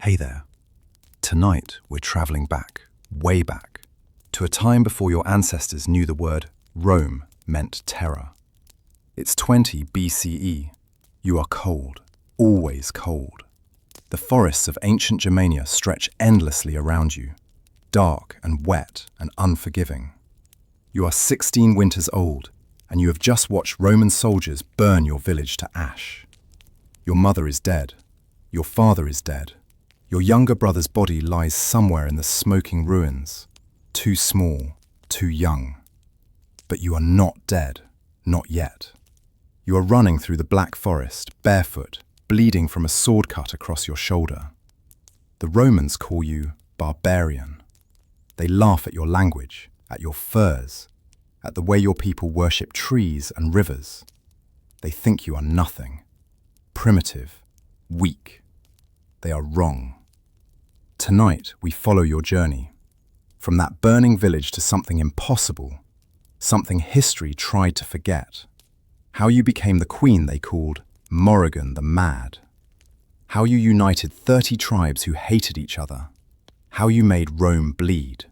Hey there. Tonight we're traveling back, way back, to a time before your ancestors knew the word Rome meant terror. It's 20 BCE. You are cold, always cold. The forests of ancient Germania stretch endlessly around you, dark and wet and unforgiving. You are 16 winters old, and you have just watched Roman soldiers burn your village to ash. Your mother is dead. Your father is dead. Your younger brother's body lies somewhere in the smoking ruins, too small, too young. But you are not dead, not yet. You are running through the black forest, barefoot, bleeding from a sword cut across your shoulder. The Romans call you barbarian. They laugh at your language, at your furs, at the way your people worship trees and rivers. They think you are nothing, primitive, weak. They are wrong. Tonight, we follow your journey. From that burning village to something impossible, something history tried to forget. How you became the queen they called Morrigan the Mad. How you united 30 tribes who hated each other. How you made Rome bleed.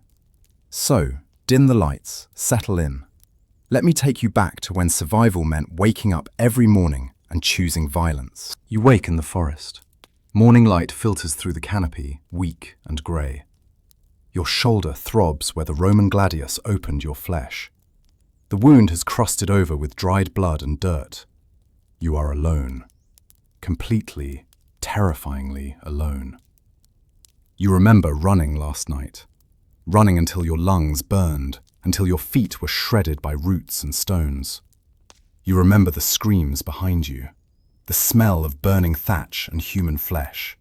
So, dim the lights, settle in. Let me take you back to when survival meant waking up every morning and choosing violence. You wake in the forest. Morning light filters through the canopy, weak and grey. Your shoulder throbs where the Roman gladius opened your flesh. The wound has crusted over with dried blood and dirt. You are alone. Completely, terrifyingly alone. You remember running last night. Running until your lungs burned, until your feet were shredded by roots and stones. You remember the screams behind you. The smell of burning thatch and human flesh.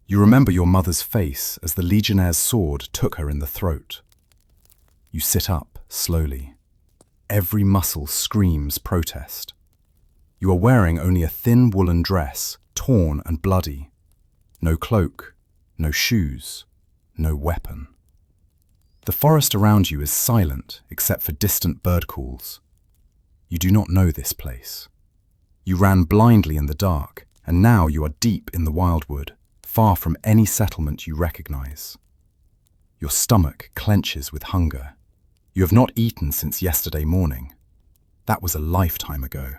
You remember your mother's face as the legionnaire's sword took her in the throat. You sit up slowly. Every muscle screams protest. You are wearing only a thin woolen dress, torn and bloody. No cloak, no shoes, no weapon. The forest around you is silent except for distant bird calls. You do not know this place. You ran blindly in the dark, and now you are deep in the wildwood, far from any settlement you recognize. Your stomach clenches with hunger. You have not eaten since yesterday morning. That was a lifetime ago.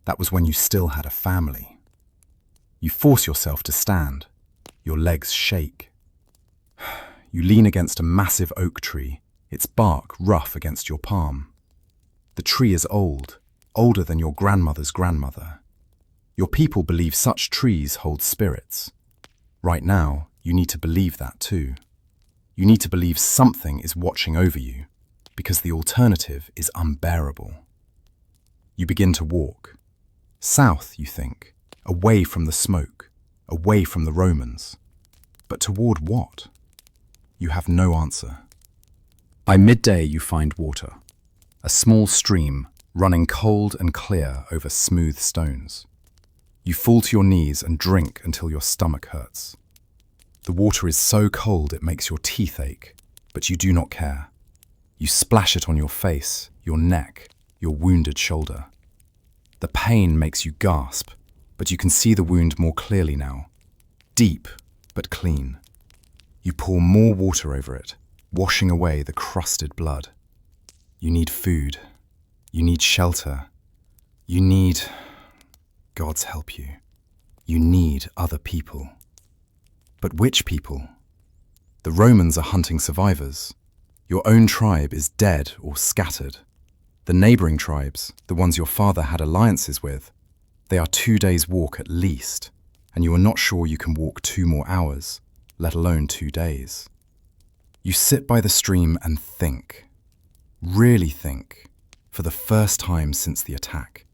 That was when you still had a family. You force yourself to stand. Your legs shake. You lean against a massive oak tree, its bark rough against your palm. The tree is old. Older than your grandmother's grandmother. Your people believe such trees hold spirits. Right now, you need to believe that too. You need to believe something is watching over you, because the alternative is unbearable. You begin to walk. South, you think, away from the smoke, away from the Romans. But toward what? You have no answer. By midday, you find water. A small stream, running cold and clear over smooth stones. You fall to your knees and drink until your stomach hurts. The water is so cold it makes your teeth ache, but you do not care. You splash it on your face, your neck, your wounded shoulder. The pain makes you gasp, but you can see the wound more clearly now. Deep, but clean. You pour more water over it, washing away the crusted blood. You need food. You need shelter. You need, God's help you, you need other people. But which people? The Romans are hunting survivors. Your own tribe is dead or scattered. The neighboring tribes, the ones your father had alliances with, they are 2 days' walk at least, and you are not sure you can walk 2 more hours, let alone 2 days. You sit by the stream and think, really think. For the first time since the attack.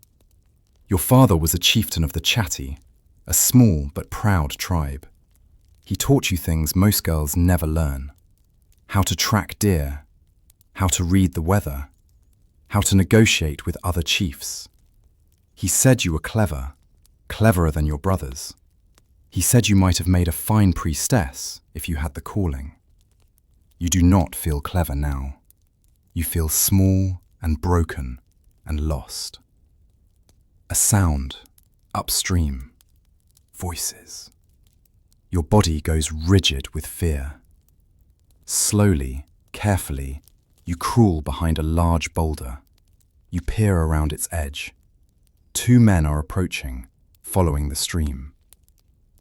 Your father was a chieftain of the Chatti, a small but proud tribe. He taught you things most girls never learn. How to track deer, how to read the weather, how to negotiate with other chiefs. He said you were clever, cleverer than your brothers. He said you might have made a fine priestess if you had the calling. You do not feel clever now. You feel small and broken and lost. A sound, upstream, voices. Your body goes rigid with fear. Slowly, carefully, you crawl behind a large boulder. You peer around its edge. 2 men are approaching, following the stream.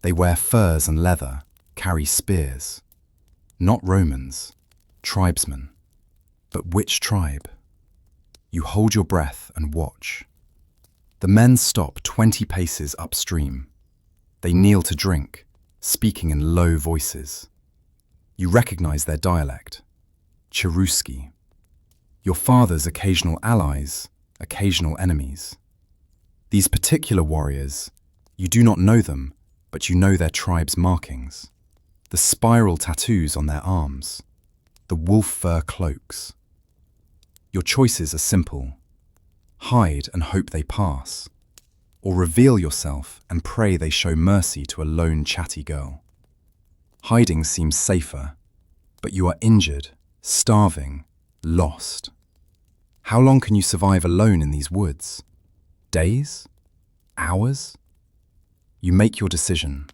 They wear furs and leather, carry spears. Not Romans, tribesmen. But which tribe? You hold your breath and watch. The men stop 20 paces upstream. They kneel to drink, speaking in low voices. You recognize their dialect, Cherusci. Your father's occasional allies, occasional enemies. These particular warriors, you do not know them, but you know their tribe's markings. The spiral tattoos on their arms, the wolf fur cloaks. Your choices are simple. Hide and hope they pass, or reveal yourself and pray they show mercy to a lone chatty girl. Hiding seems safer, but you are injured, starving, lost. How long can you survive alone in these woods? Days? Hours? You make your decision.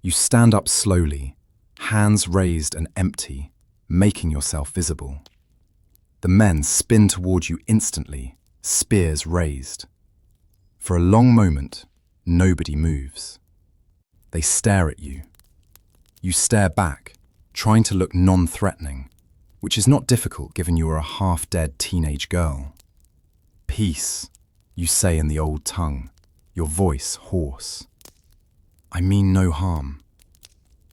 You stand up slowly, hands raised and empty, making yourself visible. The men spin toward you instantly, spears raised. For a long moment, nobody moves. They stare at you. You stare back, trying to look non-threatening, which is not difficult given you are a half-dead teenage girl. Peace, you say in the old tongue, your voice hoarse. I mean no harm.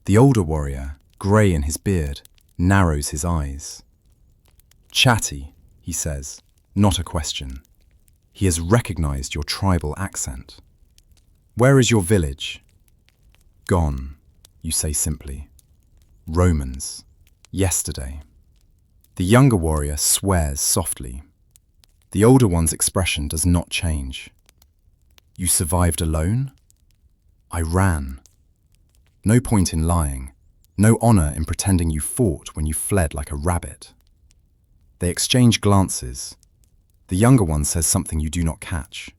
The older warrior, grey in his beard, narrows his eyes. Chatty, he says, not a question. He has recognized your tribal accent. Where is your village? Gone, you say simply. Romans, yesterday. The younger warrior swears softly. The older one's expression does not change. You survived alone? I ran. No point in lying. No honor in pretending you fought when you fled like a rabbit. They exchange glances. The younger one says something you do not catch.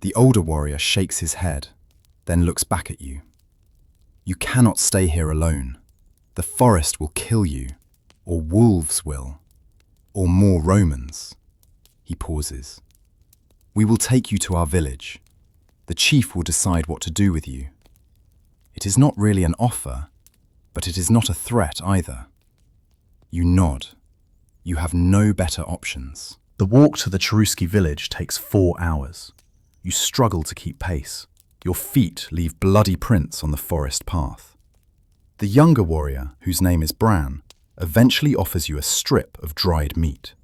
The older warrior shakes his head, then looks back at you. You cannot stay here alone. The forest will kill you, or wolves will, or more Romans. He pauses. We will take you to our village. The chief will decide what to do with you. It is not really an offer, but it is not a threat either. You nod. You have no better options. The walk to the Cherusci village takes 4 hours. You struggle to keep pace. Your feet leave bloody prints on the forest path. The younger warrior, whose name is Bran, eventually offers you a strip of dried meat.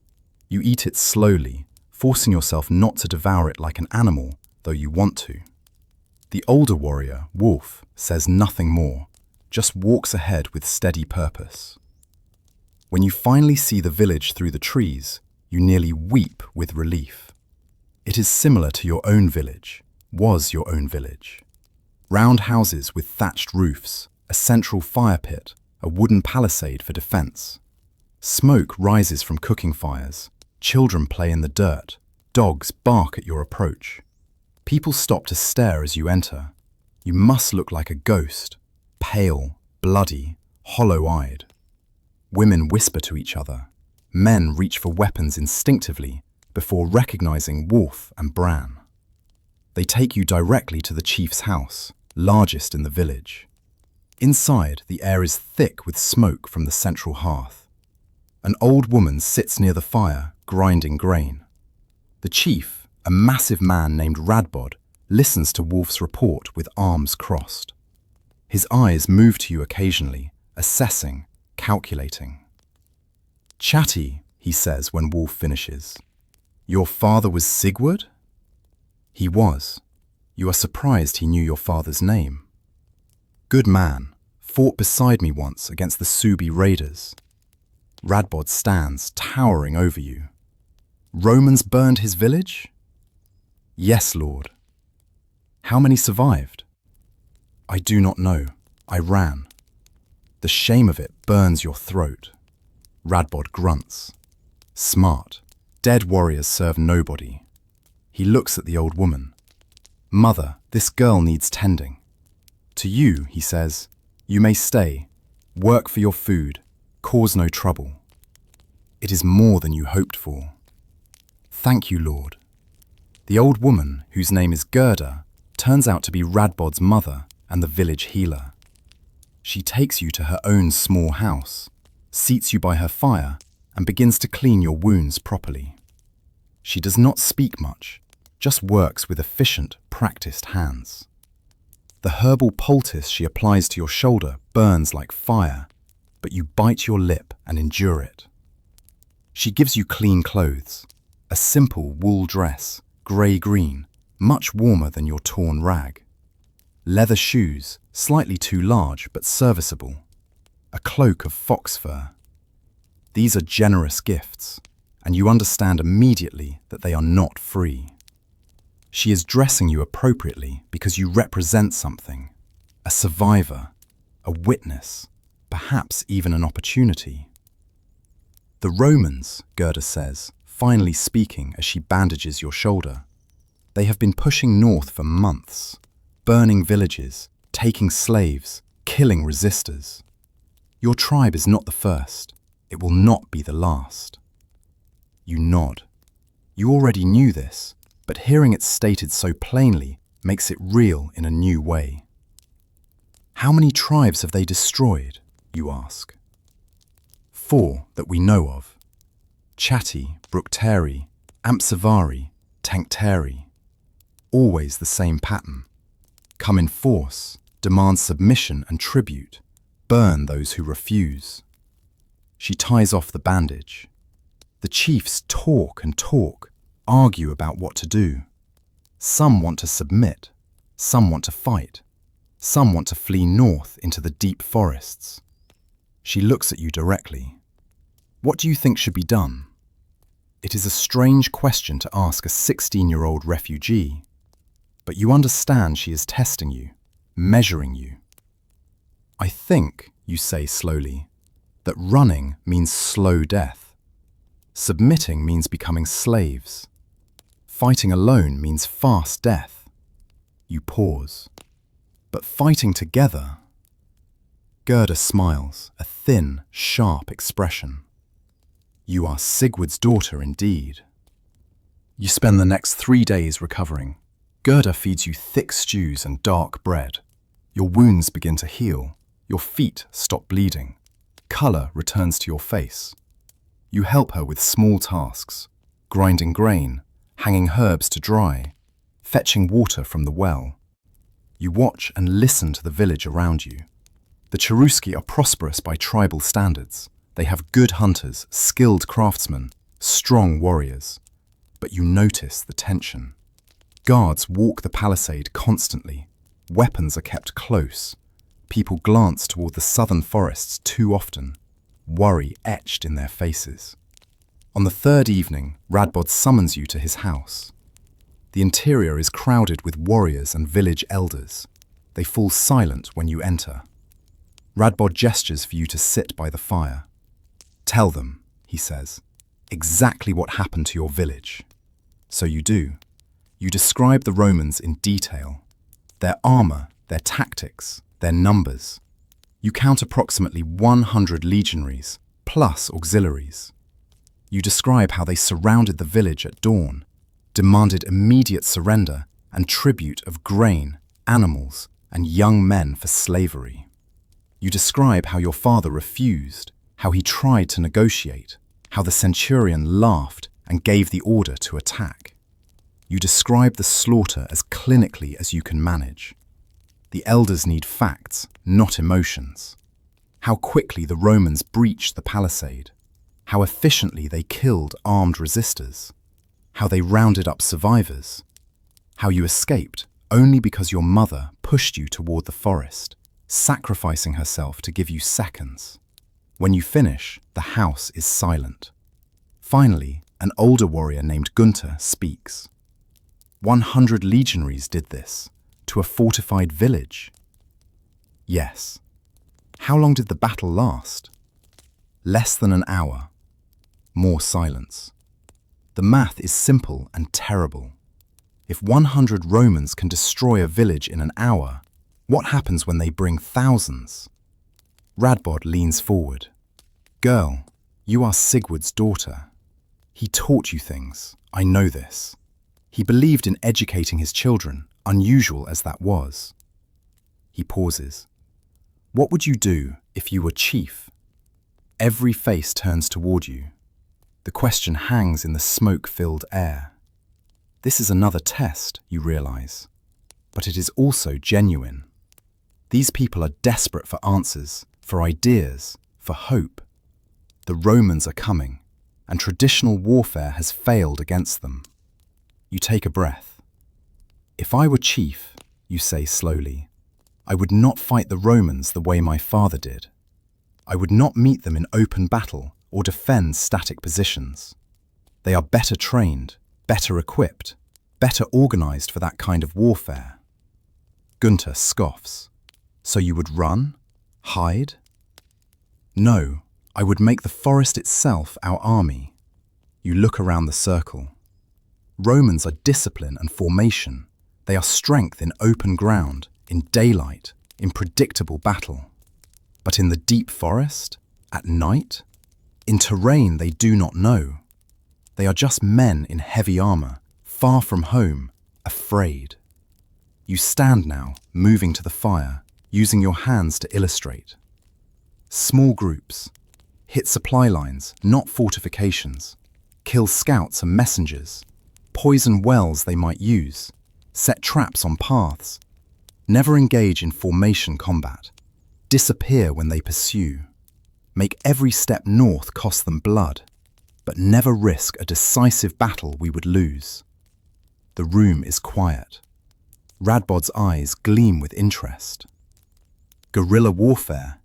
You eat it slowly, forcing yourself not to devour it like an animal, though you want to. The older warrior, Wolf, says nothing more, just walks ahead with steady purpose. When you finally see the village through the trees, you nearly weep with relief. It is similar to your own village, was your own village. Round houses with thatched roofs, a central fire pit, a wooden palisade for defense. Smoke rises from cooking fires, children play in the dirt, dogs bark at your approach. People stop to stare as you enter. You must look like a ghost, pale, bloody, hollow-eyed. Women whisper to each other. Men reach for weapons instinctively before recognizing Wolf and Bran. They take you directly to the chief's house, largest in the village. Inside, the air is thick with smoke from the central hearth. An old woman sits near the fire, grinding grain. The chief, a massive man named Radbod, listens to Wolf's report with arms crossed. His eyes move to you occasionally, assessing, calculating. Chatty, he says when Wolf finishes. Your father was Sigurd? He was. You are surprised he knew your father's name. Good man, fought beside me once against the Subi raiders. Radbod stands, towering over you. Romans burned his village? Yes, Lord. How many survived? I do not know. I ran. The shame of it burns your throat. Radbod grunts. Smart. Dead warriors serve nobody. He looks at the old woman. Mother, this girl needs tending. To you, he says, You may stay, work for your food, cause no trouble. It is more than you hoped for. Thank you, Lord. The old woman, whose name is Gerda, turns out to be Radbod's mother and the village healer. She takes you to her own small house, seats you by her fire, and begins to clean your wounds properly. She does not speak much, just works with efficient, practiced hands. The herbal poultice she applies to your shoulder burns like fire, but you bite your lip and endure it. She gives you clean clothes, a simple wool dress, grey-green, much warmer than your torn rag. Leather shoes, slightly too large but serviceable. A cloak of fox fur. These are generous gifts, and you understand immediately that they are not free. She is dressing you appropriately because you represent something, a survivor, a witness, perhaps even an opportunity. The Romans, Gerda says, finally speaking as she bandages your shoulder. They have been pushing north for months, burning villages, taking slaves, killing resistors. Your tribe is not the first. It will not be the last. You nod. You already knew this, but hearing it stated so plainly makes it real in a new way. How many tribes have they destroyed, you ask? 4 that we know of. Chatti, Bructeri, Ampsavari, Tankteri. Always the same pattern. Come in force, demand submission and tribute, burn those who refuse. She ties off the bandage. The chiefs talk and talk, argue about what to do. Some want to submit, some want to fight, some want to flee north into the deep forests. She looks at you directly. What do you think should be done? It is a strange question to ask a 16-year-old refugee, but you understand she is testing you, measuring you. I think, you say slowly, that running means slow death. Submitting means becoming slaves. Fighting alone means fast death. You pause. But fighting together... Gerda smiles, a thin, sharp expression. You are Sigurd's daughter indeed. You spend the next 3 days recovering. Gerda feeds you thick stews and dark bread. Your wounds begin to heal. Your feet stop bleeding. Colour returns to your face. You help her with small tasks, grinding grain, hanging herbs to dry, fetching water from the well. You watch and listen to the village around you. The Cheruski are prosperous by tribal standards. They have good hunters, skilled craftsmen, strong warriors. But you notice the tension. Guards walk the palisade constantly. Weapons are kept close. People glance toward the southern forests too often, worry etched in their faces. On the 3rd evening, Radbod summons you to his house. The interior is crowded with warriors and village elders. They fall silent when you enter. Radbod gestures for you to sit by the fire. Tell them, he says, exactly what happened to your village. So you do. You describe the Romans in detail. Their armor, their tactics, their numbers. You count approximately 100 legionaries, plus auxiliaries. You describe how they surrounded the village at dawn, demanded immediate surrender and tribute of grain, animals, and young men for slavery. You describe how your father refused, how he tried to negotiate, how the centurion laughed and gave the order to attack. You describe the slaughter as clinically as you can manage. The elders need facts, not emotions. How quickly the Romans breached the palisade. How efficiently they killed armed resistors. How they rounded up survivors. How you escaped only because your mother pushed you toward the forest, sacrificing herself to give you seconds. When you finish, the house is silent. Finally, an older warrior named Gunther speaks. 100 legionaries did this, to a fortified village. Yes. How long did the battle last? Less than an hour. More silence. The math is simple and terrible. If 100 Romans can destroy a village in an hour, what happens when they bring thousands? Radbod leans forward. Girl, you are Sigurd's daughter. He taught you things, I know this. He believed in educating his children, unusual as that was. He pauses. What would you do if you were chief? Every face turns toward you. The question hangs in the smoke-filled air. This is another test, you realize, but it is also genuine. These people are desperate for answers, for ideas, for hope. The Romans are coming, and traditional warfare has failed against them. You take a breath. If I were chief, you say slowly, I would not fight the Romans the way my father did. I would not meet them in open battle or defend static positions. They are better trained, better equipped, better organized for that kind of warfare. Gunther scoffs. So you would run? Hide? No, I would make the forest itself our army. You look around the circle. Romans are discipline and formation. They are strength in open ground, in daylight, in predictable battle. But in the deep forest, at night, in terrain they do not know. They are just men in heavy armor, far from home, afraid. You stand now, moving to the fire, using your hands to illustrate. Small groups. Hit supply lines, not fortifications. Kill scouts and messengers. Poison wells they might use. Set traps on paths. Never engage in formation combat. Disappear when they pursue. Make every step north cost them blood, but never risk a decisive battle we would lose. The room is quiet. Radbod's eyes gleam with interest. Guerrilla warfare?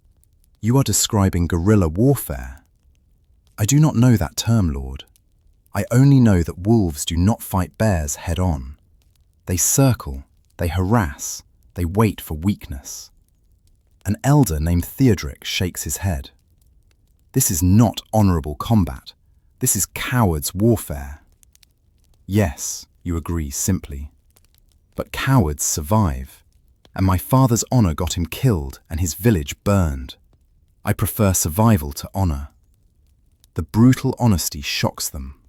You are describing guerrilla warfare? I do not know that term, Lord. I only know that wolves do not fight bears head-on. They circle, they harass, they wait for weakness. An elder named Theodric shakes his head. This is not honorable combat. This is coward's warfare. Yes, you agree simply. But cowards survive, and my father's honor got him killed and his village burned. I prefer survival to honor. The brutal honesty shocks them.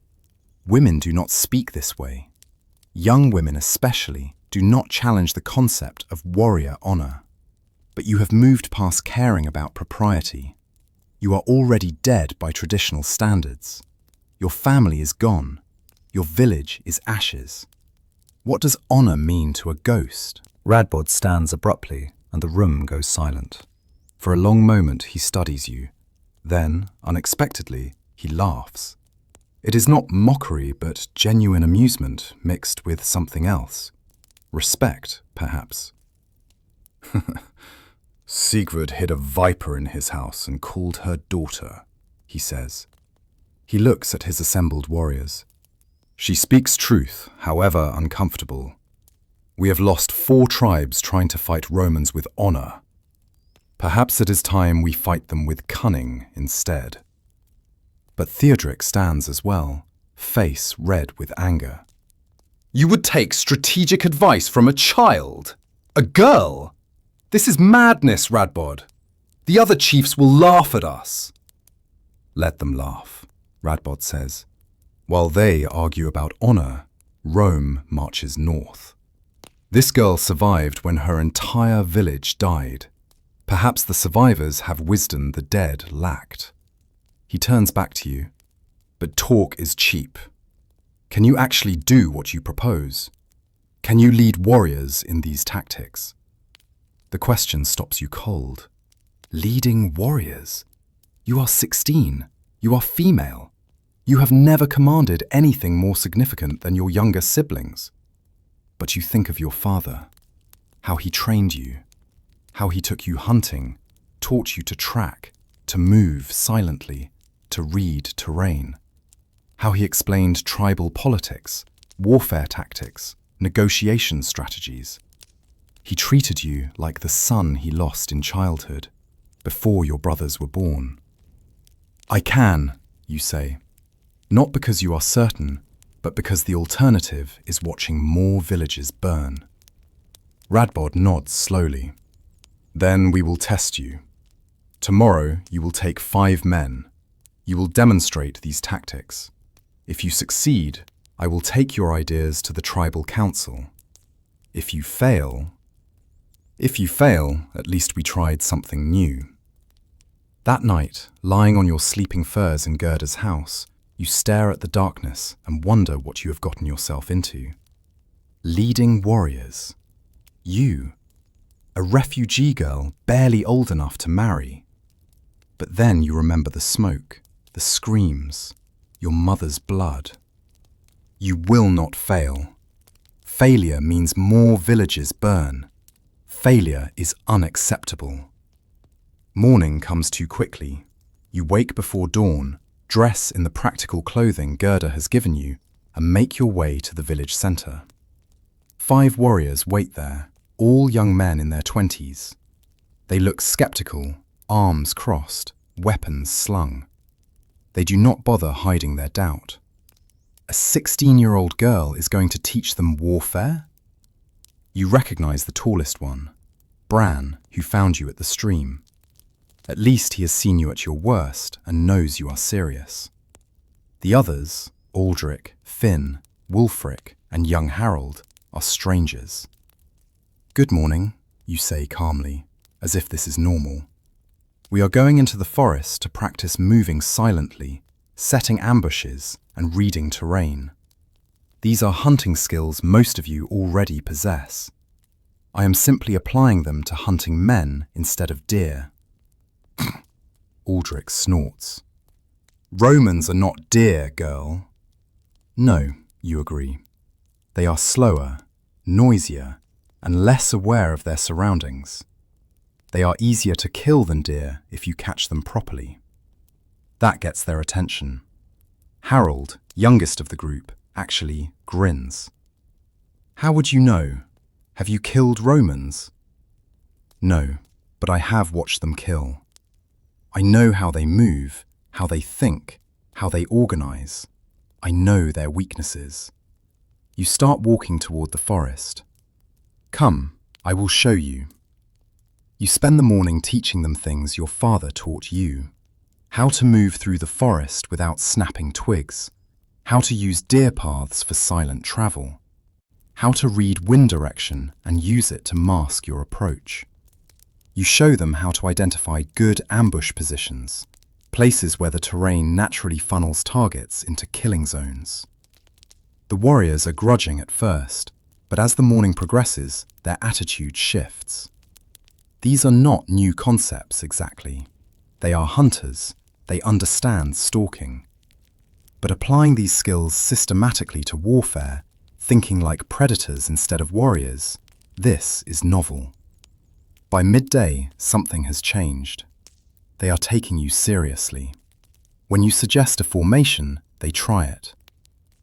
Women do not speak this way. Young women especially do not challenge the concept of warrior honor. But you have moved past caring about propriety. You are already dead by traditional standards. Your family is gone. Your village is ashes. What does honor mean to a ghost? Radbod stands abruptly, and the room goes silent. For a long moment he studies you. Then, unexpectedly, he laughs. It is not mockery, but genuine amusement mixed with something else. Respect, perhaps. Sigurd hid a viper in his house and called her daughter, he says. He looks at his assembled warriors. She speaks truth, however uncomfortable. We have lost 4 tribes trying to fight Romans with honor. Perhaps it is time we fight them with cunning instead. But Theodric stands as well, face red with anger. You would take strategic advice from a child? A girl? This is madness, Radbod. The other chiefs will laugh at us. Let them laugh, Radbod says. While they argue about honor, Rome marches north. This girl survived when her entire village died. Perhaps the survivors have wisdom the dead lacked. He turns back to you. But talk is cheap. Can you actually do what you propose? Can you lead warriors in these tactics? The question stops you cold. Leading warriors? You are 16. You are female. You have never commanded anything more significant than your younger siblings. But you think of your father, how he trained you, how he took you hunting, taught you to track, to move silently, to read terrain, how he explained tribal politics, warfare tactics, negotiation strategies. He treated you like the son he lost in childhood, before your brothers were born. I can, you say, not because you are certain, but because the alternative is watching more villages burn. Radbod nods slowly. Then we will test you. Tomorrow you will take 5 men. You will demonstrate these tactics. If you succeed, I will take your ideas to the tribal council. If you fail, at least we tried something new. That night, lying on your sleeping furs in Gerda's house, you stare at the darkness and wonder what you have gotten yourself into. Leading warriors. You, a refugee girl barely old enough to marry. But then you remember the smoke, the screams, your mother's blood. You will not fail. Failure means more villages burn. Failure is unacceptable. Morning comes too quickly. You wake before dawn, dress in the practical clothing Gerda has given you, and make your way to the village centre. 5 warriors wait there, all young men in their 20s. They look skeptical, arms crossed, weapons slung. They do not bother hiding their doubt. A 16-year-old girl is going to teach them warfare? You recognize the tallest one, Bran, who found you at the stream. At least he has seen you at your worst and knows you are serious. The others, Aldrich, Finn, Wulfric, and young Harold, are strangers. Good morning, you say calmly, as if this is normal. We are going into the forest to practice moving silently, setting ambushes, and reading terrain. These are hunting skills most of you already possess. I am simply applying them to hunting men instead of deer. Aldrich snorts. Romans are not deer, girl. No, you agree. They are slower, noisier, and less aware of their surroundings. They are easier to kill than deer if you catch them properly. That gets their attention. Harold, youngest of the group, actually grins. How would you know? Have you killed Romans? No, but I have watched them kill. I know how they move, how they think, how they organize. I know their weaknesses. You start walking toward the forest. Come, I will show you. You spend the morning teaching them things your father taught you. How to move through the forest without snapping twigs. How to use deer paths for silent travel. How to read wind direction and use it to mask your approach. You show them how to identify good ambush positions, places where the terrain naturally funnels targets into killing zones. The warriors are grudging at first, but as the morning progresses, their attitude shifts. These are not new concepts exactly. They are hunters. They understand stalking. But applying these skills systematically to warfare, thinking like predators instead of warriors, this is novel. By midday, something has changed. They are taking you seriously. When you suggest a formation, they try it.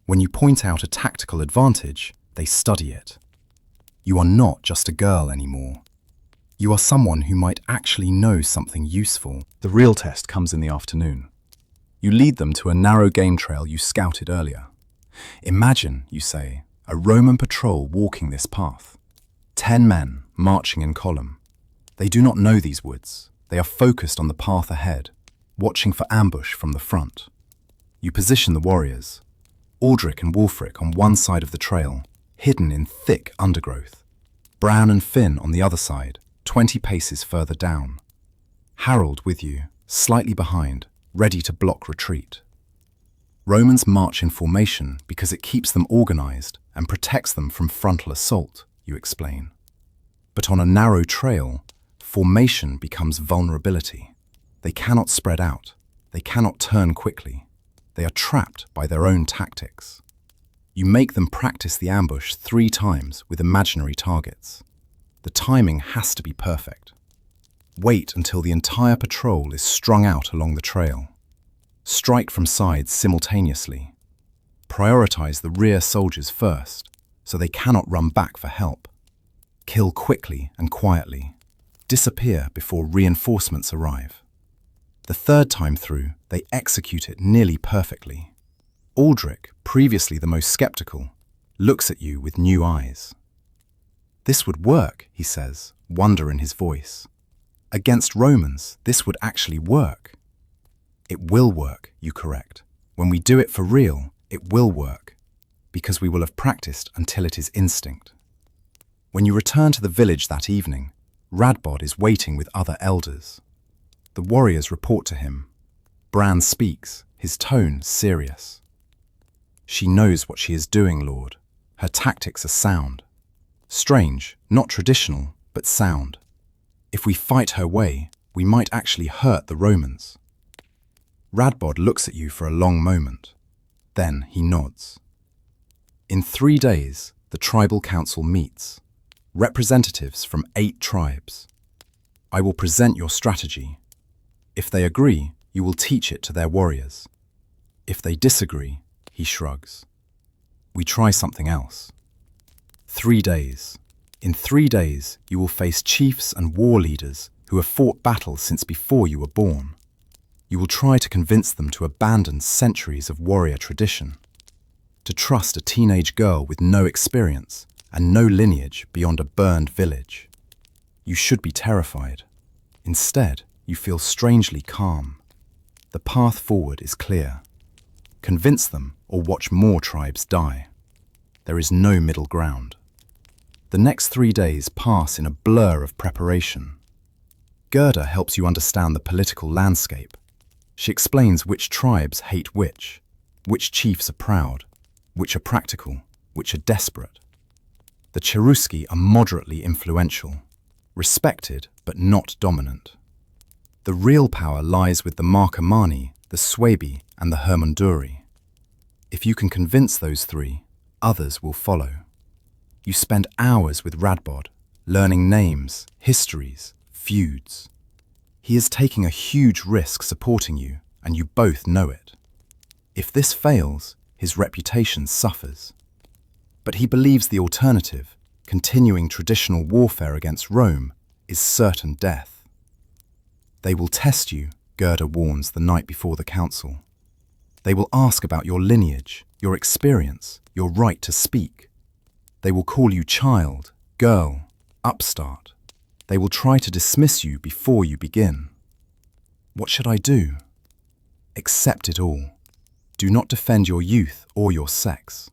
When you point out a tactical advantage, they study it. You are not just a girl anymore. You are someone who might actually know something useful. The real test comes in the afternoon. You lead them to a narrow game trail you scouted earlier. Imagine, you say, a Roman patrol walking this path. 10 men marching in column. They do not know these woods. They are focused on the path ahead, watching for ambush from the front. You position the warriors, Aldrich and Wulfric on one side of the trail, hidden in thick undergrowth. Bran and Finn on the other side, 20 paces further down. Harold with you, slightly behind, ready to block retreat. Romans march in formation because it keeps them organized and protects them from frontal assault, you explain. But on a narrow trail, formation becomes vulnerability. They cannot spread out. They cannot turn quickly. They are trapped by their own tactics. You make them practice the ambush 3 times with imaginary targets. The timing has to be perfect. Wait until the entire patrol is strung out along the trail. Strike from sides simultaneously. Prioritize the rear soldiers first, so they cannot run back for help. Kill quickly and quietly. Disappear before reinforcements arrive. The 3rd time through, they execute it nearly perfectly. Aldrich, previously the most skeptical, looks at you with new eyes. This would work, he says, wonder in his voice. Against Romans, this would actually work. It will work, you correct. When we do it for real, it will work, because we will have practiced until it is instinct. When you return to the village that evening, Radbod is waiting with other elders. The warriors report to him. Bran speaks, his tone serious. She knows what she is doing, Lord. Her tactics are sound. Strange, not traditional, but sound. If we fight her way, we might actually hurt the Romans. Radbod looks at you for a long moment. Then he nods. In 3 days, the tribal council meets. Representatives from 8 tribes. I will present your strategy. If they agree, you will teach it to their warriors. If they disagree, he shrugs. We try something else. 3 days. In 3 days, you will face chiefs and war leaders who have fought battles since before you were born. You will try to convince them to abandon centuries of warrior tradition, to trust a teenage girl with no experience and no lineage beyond a burned village. You should be terrified. Instead, you feel strangely calm. The path forward is clear. Convince them or watch more tribes die. There is no middle ground. The next 3 days pass in a blur of preparation. Gerda helps you understand the political landscape. She explains which tribes hate which chiefs are proud, which are practical, which are desperate. The Cherusci are moderately influential, respected but not dominant. The real power lies with the Marcomanni, the Suebi and the Hermunduri. If you can convince those 3, others will follow. You spend hours with Radbod, learning names, histories, feuds. He is taking a huge risk supporting you, and you both know it. If this fails, his reputation suffers. But he believes the alternative, continuing traditional warfare against Rome, is certain death. They will test you, Gerda warns the night before the council. They will ask about your lineage, your experience, your right to speak. They will call you child, girl, upstart. They will try to dismiss you before you begin. What should I do? Accept it all. Do not defend your youth or your sex.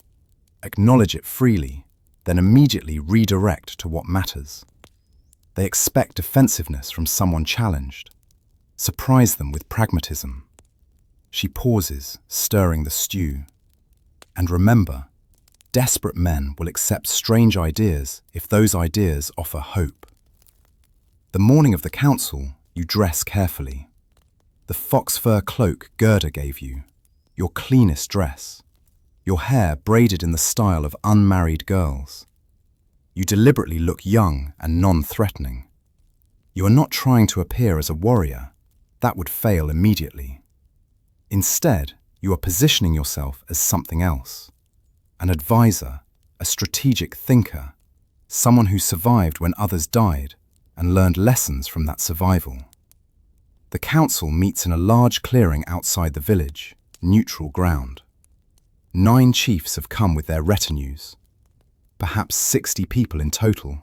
Acknowledge it freely, then immediately redirect to what matters. They expect defensiveness from someone challenged. Surprise them with pragmatism. She pauses, stirring the stew. And remember, desperate men will accept strange ideas if those ideas offer hope. The morning of the council, you dress carefully. The fox fur cloak Gerda gave you, your cleanest dress, your hair braided in the style of unmarried girls. You deliberately look young and non-threatening. You are not trying to appear as a warrior. That would fail immediately. Instead, you are positioning yourself as something else. An advisor, a strategic thinker, someone who survived when others died and learned lessons from that survival. The council meets in a large clearing outside the village, neutral ground. 9 chiefs have come with their retinues. Perhaps 60 people in total,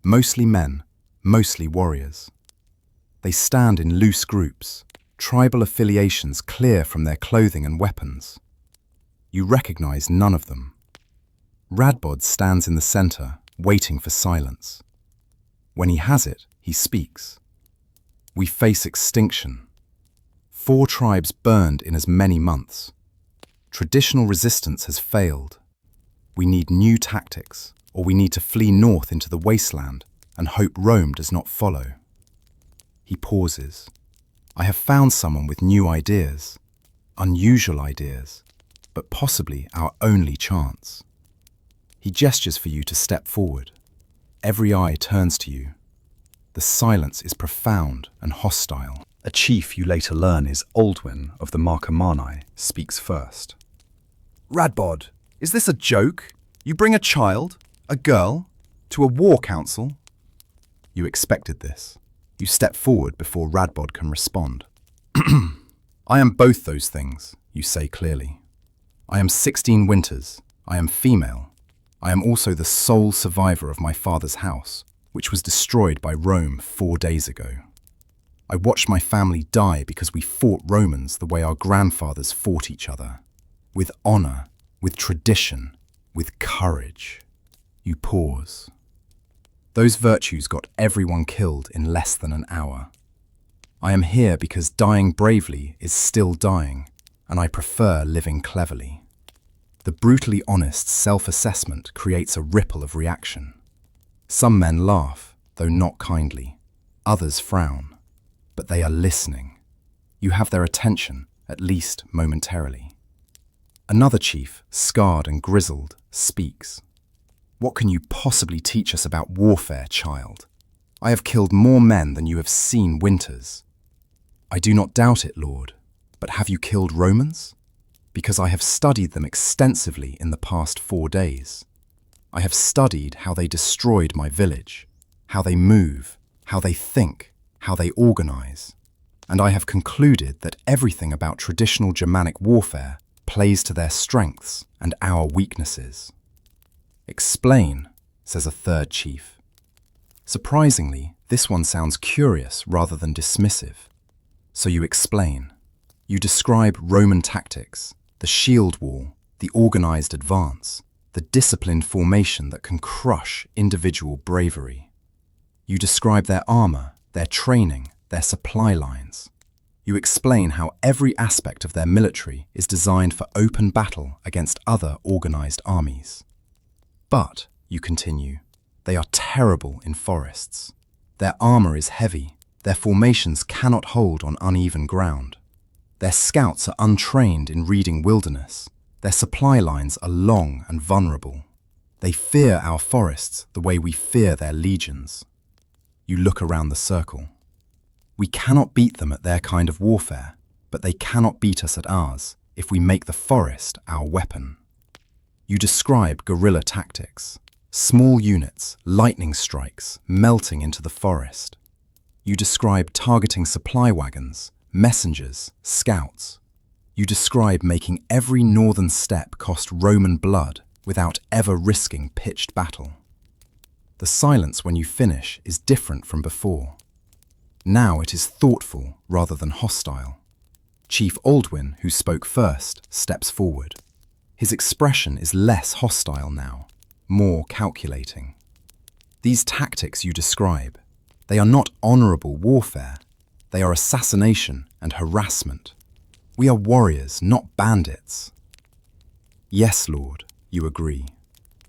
mostly men, mostly warriors. They stand in loose groups, tribal affiliations clear from their clothing and weapons. You recognize none of them. Radbod stands in the center, waiting for silence. When he has it, he speaks. We face extinction. 4 tribes burned in as many months. Traditional resistance has failed. We need new tactics, or we need to flee north into the wasteland and hope Rome does not follow. He pauses. I have found someone with new ideas, unusual ideas, but possibly our only chance. He gestures for you to step forward. Every eye turns to you. The silence is profound and hostile. A chief you later learn is Aldwin of the Marcomanni speaks first. Radbod, is this a joke? You bring a child, a girl, to a war council? You expected this. You step forward before Radbod can respond. I am both those things, you say clearly. I am 16 winters. I am female. I am also the sole survivor of my father's house, which was destroyed by Rome 4 days ago. I watched my family die because we fought Romans the way our grandfathers fought each other. With honor, with tradition, with courage. You pause. Those virtues got everyone killed in less than an hour. I am here because dying bravely is still dying, and I prefer living cleverly. The brutally honest self-assessment creates a ripple of reaction. Some men laugh, though not kindly. Others frown. But they are listening. You have their attention, at least momentarily. Another chief, scarred and grizzled, speaks. What can you possibly teach us about warfare, child? I have killed more men than you have seen winters. I do not doubt it, Lord, but have you killed Romans? Because I have studied them extensively in the past 4 days. I have studied how they destroyed my village, how they move, how they think, how they organize, and I have concluded that everything about traditional Germanic warfare plays to their strengths and our weaknesses. Explain, says a third chief. Surprisingly, this one sounds curious rather than dismissive. So you explain. You describe Roman tactics, the shield wall, the organized advance, the disciplined formation that can crush individual bravery. You describe their armor, their training, their supply lines. You explain how every aspect of their military is designed for open battle against other organized armies. But, you continue, they are terrible in forests. Their armor is heavy, their formations cannot hold on uneven ground. Their scouts are untrained in reading wilderness. Their supply lines are long and vulnerable. They fear our forests the way we fear their legions. You look around the circle. We cannot beat them at their kind of warfare, but they cannot beat us at ours if we make the forest our weapon. You describe guerrilla tactics, small units, lightning strikes, melting into the forest. You describe targeting supply wagons, messengers, scouts. You describe making every northern step cost Roman blood without ever risking pitched battle. The silence when you finish is different from before. Now it is thoughtful rather than hostile. Chief Aldwin, who spoke first, steps forward. His expression is less hostile now, more calculating. These tactics you describe, they are not honorable warfare. They are assassination and harassment. We are warriors, not bandits. Yes, Lord, you agree.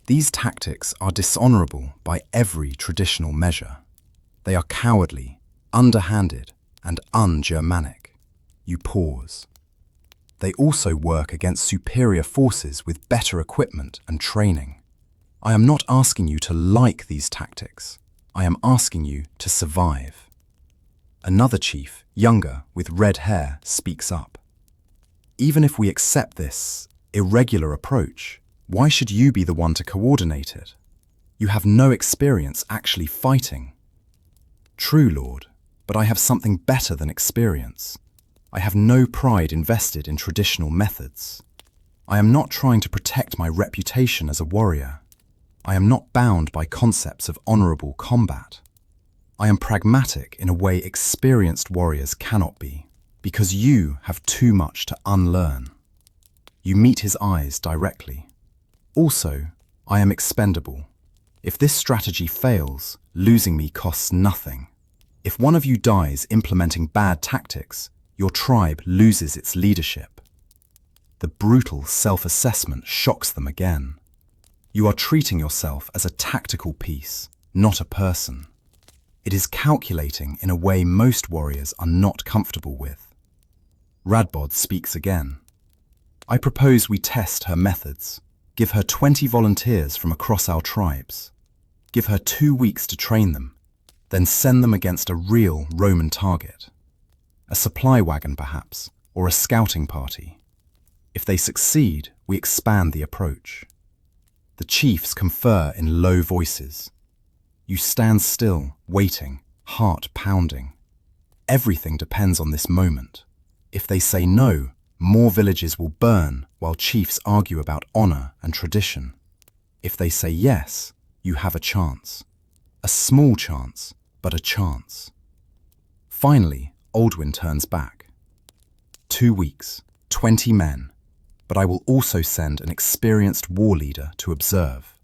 These tactics are dishonorable by every traditional measure. They are cowardly, underhanded, and un-Germanic. You pause. They also work against superior forces with better equipment and training. I am not asking you to like these tactics. I am asking you to survive. Another chief, younger, with red hair, speaks up. Even if we accept this irregular approach, why should you be the one to coordinate it? You have no experience actually fighting. True, Lord, but I have something better than experience. I have no pride invested in traditional methods. I am not trying to protect my reputation as a warrior. I am not bound by concepts of honorable combat. I am pragmatic in a way experienced warriors cannot be, because you have too much to unlearn. You meet his eyes directly. Also, I am expendable. If this strategy fails, losing me costs nothing. If one of you dies implementing bad tactics, your tribe loses its leadership. The brutal self-assessment shocks them again. You are treating yourself as a tactical piece, not a person. It is calculating in a way most warriors are not comfortable with. Radbod speaks again. I propose we test her methods. Give her 20 volunteers from across our tribes. Give her 2 weeks to train them, then send them against a real Roman target. A supply wagon perhaps, or a scouting party. If they succeed, we expand the approach. The chiefs confer in low voices. You stand still, waiting, heart pounding. Everything depends on this moment. If they say no, more villages will burn while chiefs argue about honor and tradition. If they say yes, you have a chance. A small chance, but a chance. Finally, Aldwin turns back. 2 weeks, 20 men, but I will also send an experienced war leader to observe,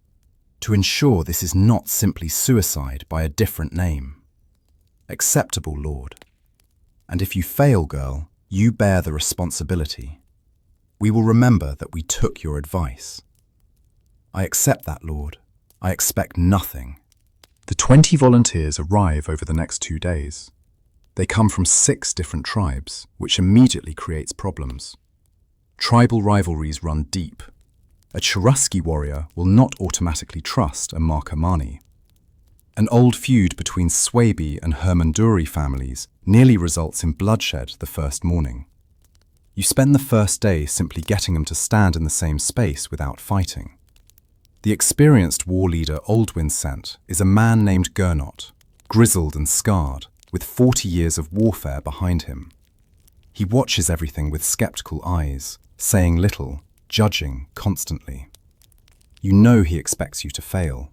to ensure this is not simply suicide by a different name. Acceptable, Lord. And if you fail, girl, you bear the responsibility. We will remember that we took your advice. I accept that, Lord. I expect nothing. The 20 volunteers arrive over the next 2 days. They come from 6 different tribes, which immediately creates problems. Tribal rivalries run deep. A Cherusci warrior will not automatically trust a Marcomanni. An old feud between Swaby and Hermanduri families nearly results in bloodshed the first morning. You spend the first day simply getting them to stand in the same space without fighting. The experienced war leader Aldwin sent is a man named Gernot, grizzled and scarred, with 40 years of warfare behind him. He watches everything with skeptical eyes, saying little, judging constantly. You know he expects you to fail.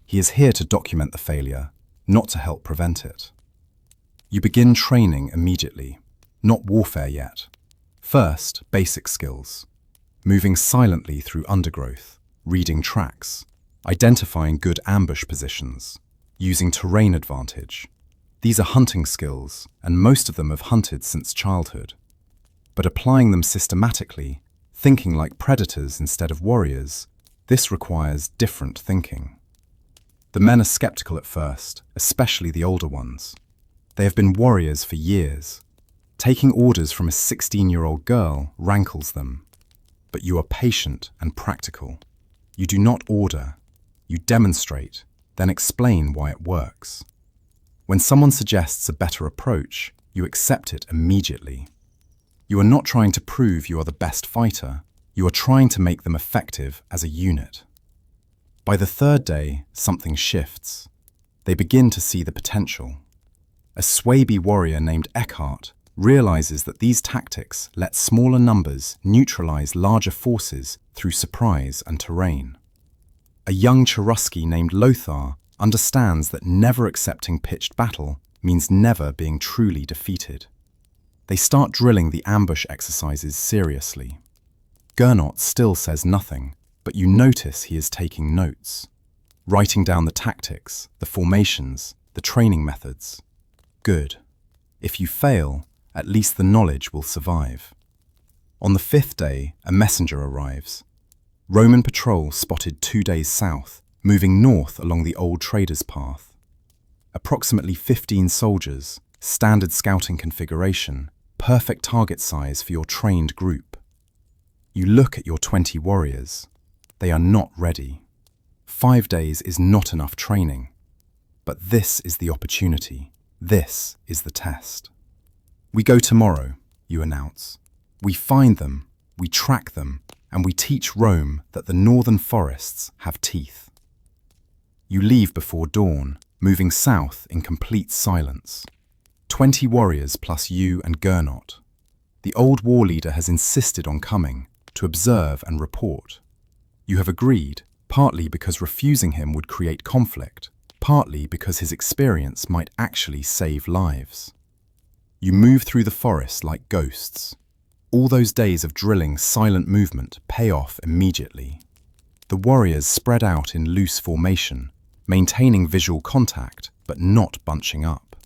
He is here to document the failure, not to help prevent it. You begin training immediately, not warfare yet. First, basic skills. Moving silently through undergrowth, reading tracks, identifying good ambush positions, using terrain advantage. These are hunting skills, and most of them have hunted since childhood. But applying them systematically, thinking like predators instead of warriors, this requires different thinking. The men are skeptical at first, especially the older ones. They have been warriors for years. Taking orders from a 16-year-old girl rankles them. But you are patient and practical. You do not order. You demonstrate, then explain why it works. When someone suggests a better approach, you accept it immediately. You are not trying to prove you are the best fighter. You are trying to make them effective as a unit. By the 3rd day, something shifts. They begin to see the potential. A Swaby warrior named Eckhart realizes that these tactics let smaller numbers neutralize larger forces through surprise and terrain. A young Cherusci named Lothar understands that never accepting pitched battle means never being truly defeated. They start drilling the ambush exercises seriously. Gernot still says nothing, but you notice he is taking notes, writing down the tactics, the formations, the training methods. Good. If you fail, at least the knowledge will survive. On the 5th day, a messenger arrives. Roman patrol spotted 2 days south, moving north along the old traders' path. Approximately 15 soldiers, standard scouting configuration, perfect target size for your trained group. You look at your 20 warriors. They are not ready. 5 days is not enough training. But this is the opportunity. This is the test. We go tomorrow, you announce. We find them, we track them, and we teach Rome that the northern forests have teeth. You leave before dawn, moving south in complete silence. 20 warriors plus you and Gernot. The old war leader has insisted on coming to observe and report. You have agreed, partly because refusing him would create conflict, partly because his experience might actually save lives. You move through the forest like ghosts. All those days of drilling silent movement pay off immediately. The warriors spread out in loose formation, maintaining visual contact but not bunching up.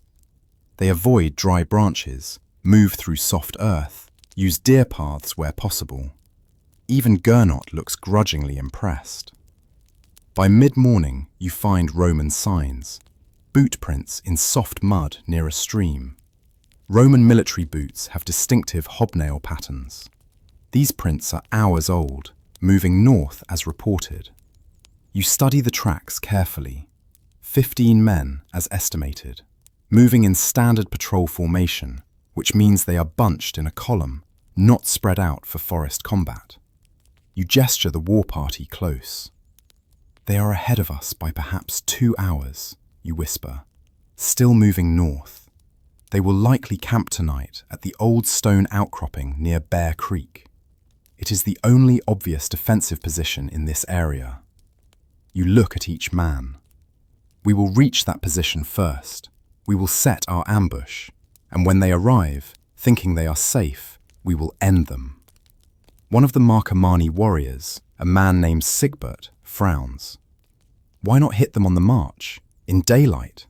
They avoid dry branches, move through soft earth, use deer paths where possible. Even Gernot looks grudgingly impressed. By mid-morning, you find Roman signs, boot prints in soft mud near a stream. Roman military boots have distinctive hobnail patterns. These prints are hours old, moving north as reported. You study the tracks carefully. 15 men as estimated, moving in standard patrol formation, which means they are bunched in a column, not spread out for forest combat. You gesture the war party close. They are ahead of us by perhaps 2 hours, you whisper, still moving north. They will likely camp tonight at the old stone outcropping near Bear Creek. It is the only obvious defensive position in this area. You look at each man. We will reach that position first. We will set our ambush. And when they arrive, thinking they are safe, we will end them. One of the Marcomanni warriors, a man named Sigbert, frowns. Why not hit them on the march, in daylight?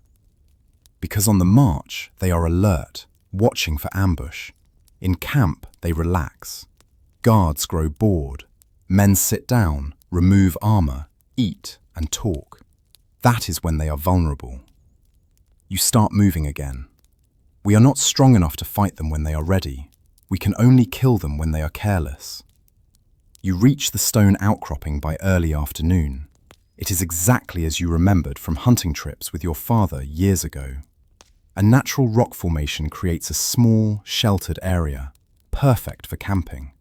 Because on the march, they are alert, watching for ambush. In camp, they relax. Guards grow bored. Men sit down, remove armor, eat, and talk. That is when they are vulnerable. You start moving again. We are not strong enough to fight them when they are ready. We can only kill them when they are careless. You reach the stone outcropping by early afternoon. It is exactly as you remembered from hunting trips with your father years ago. A natural rock formation creates a small, sheltered area, perfect for camping.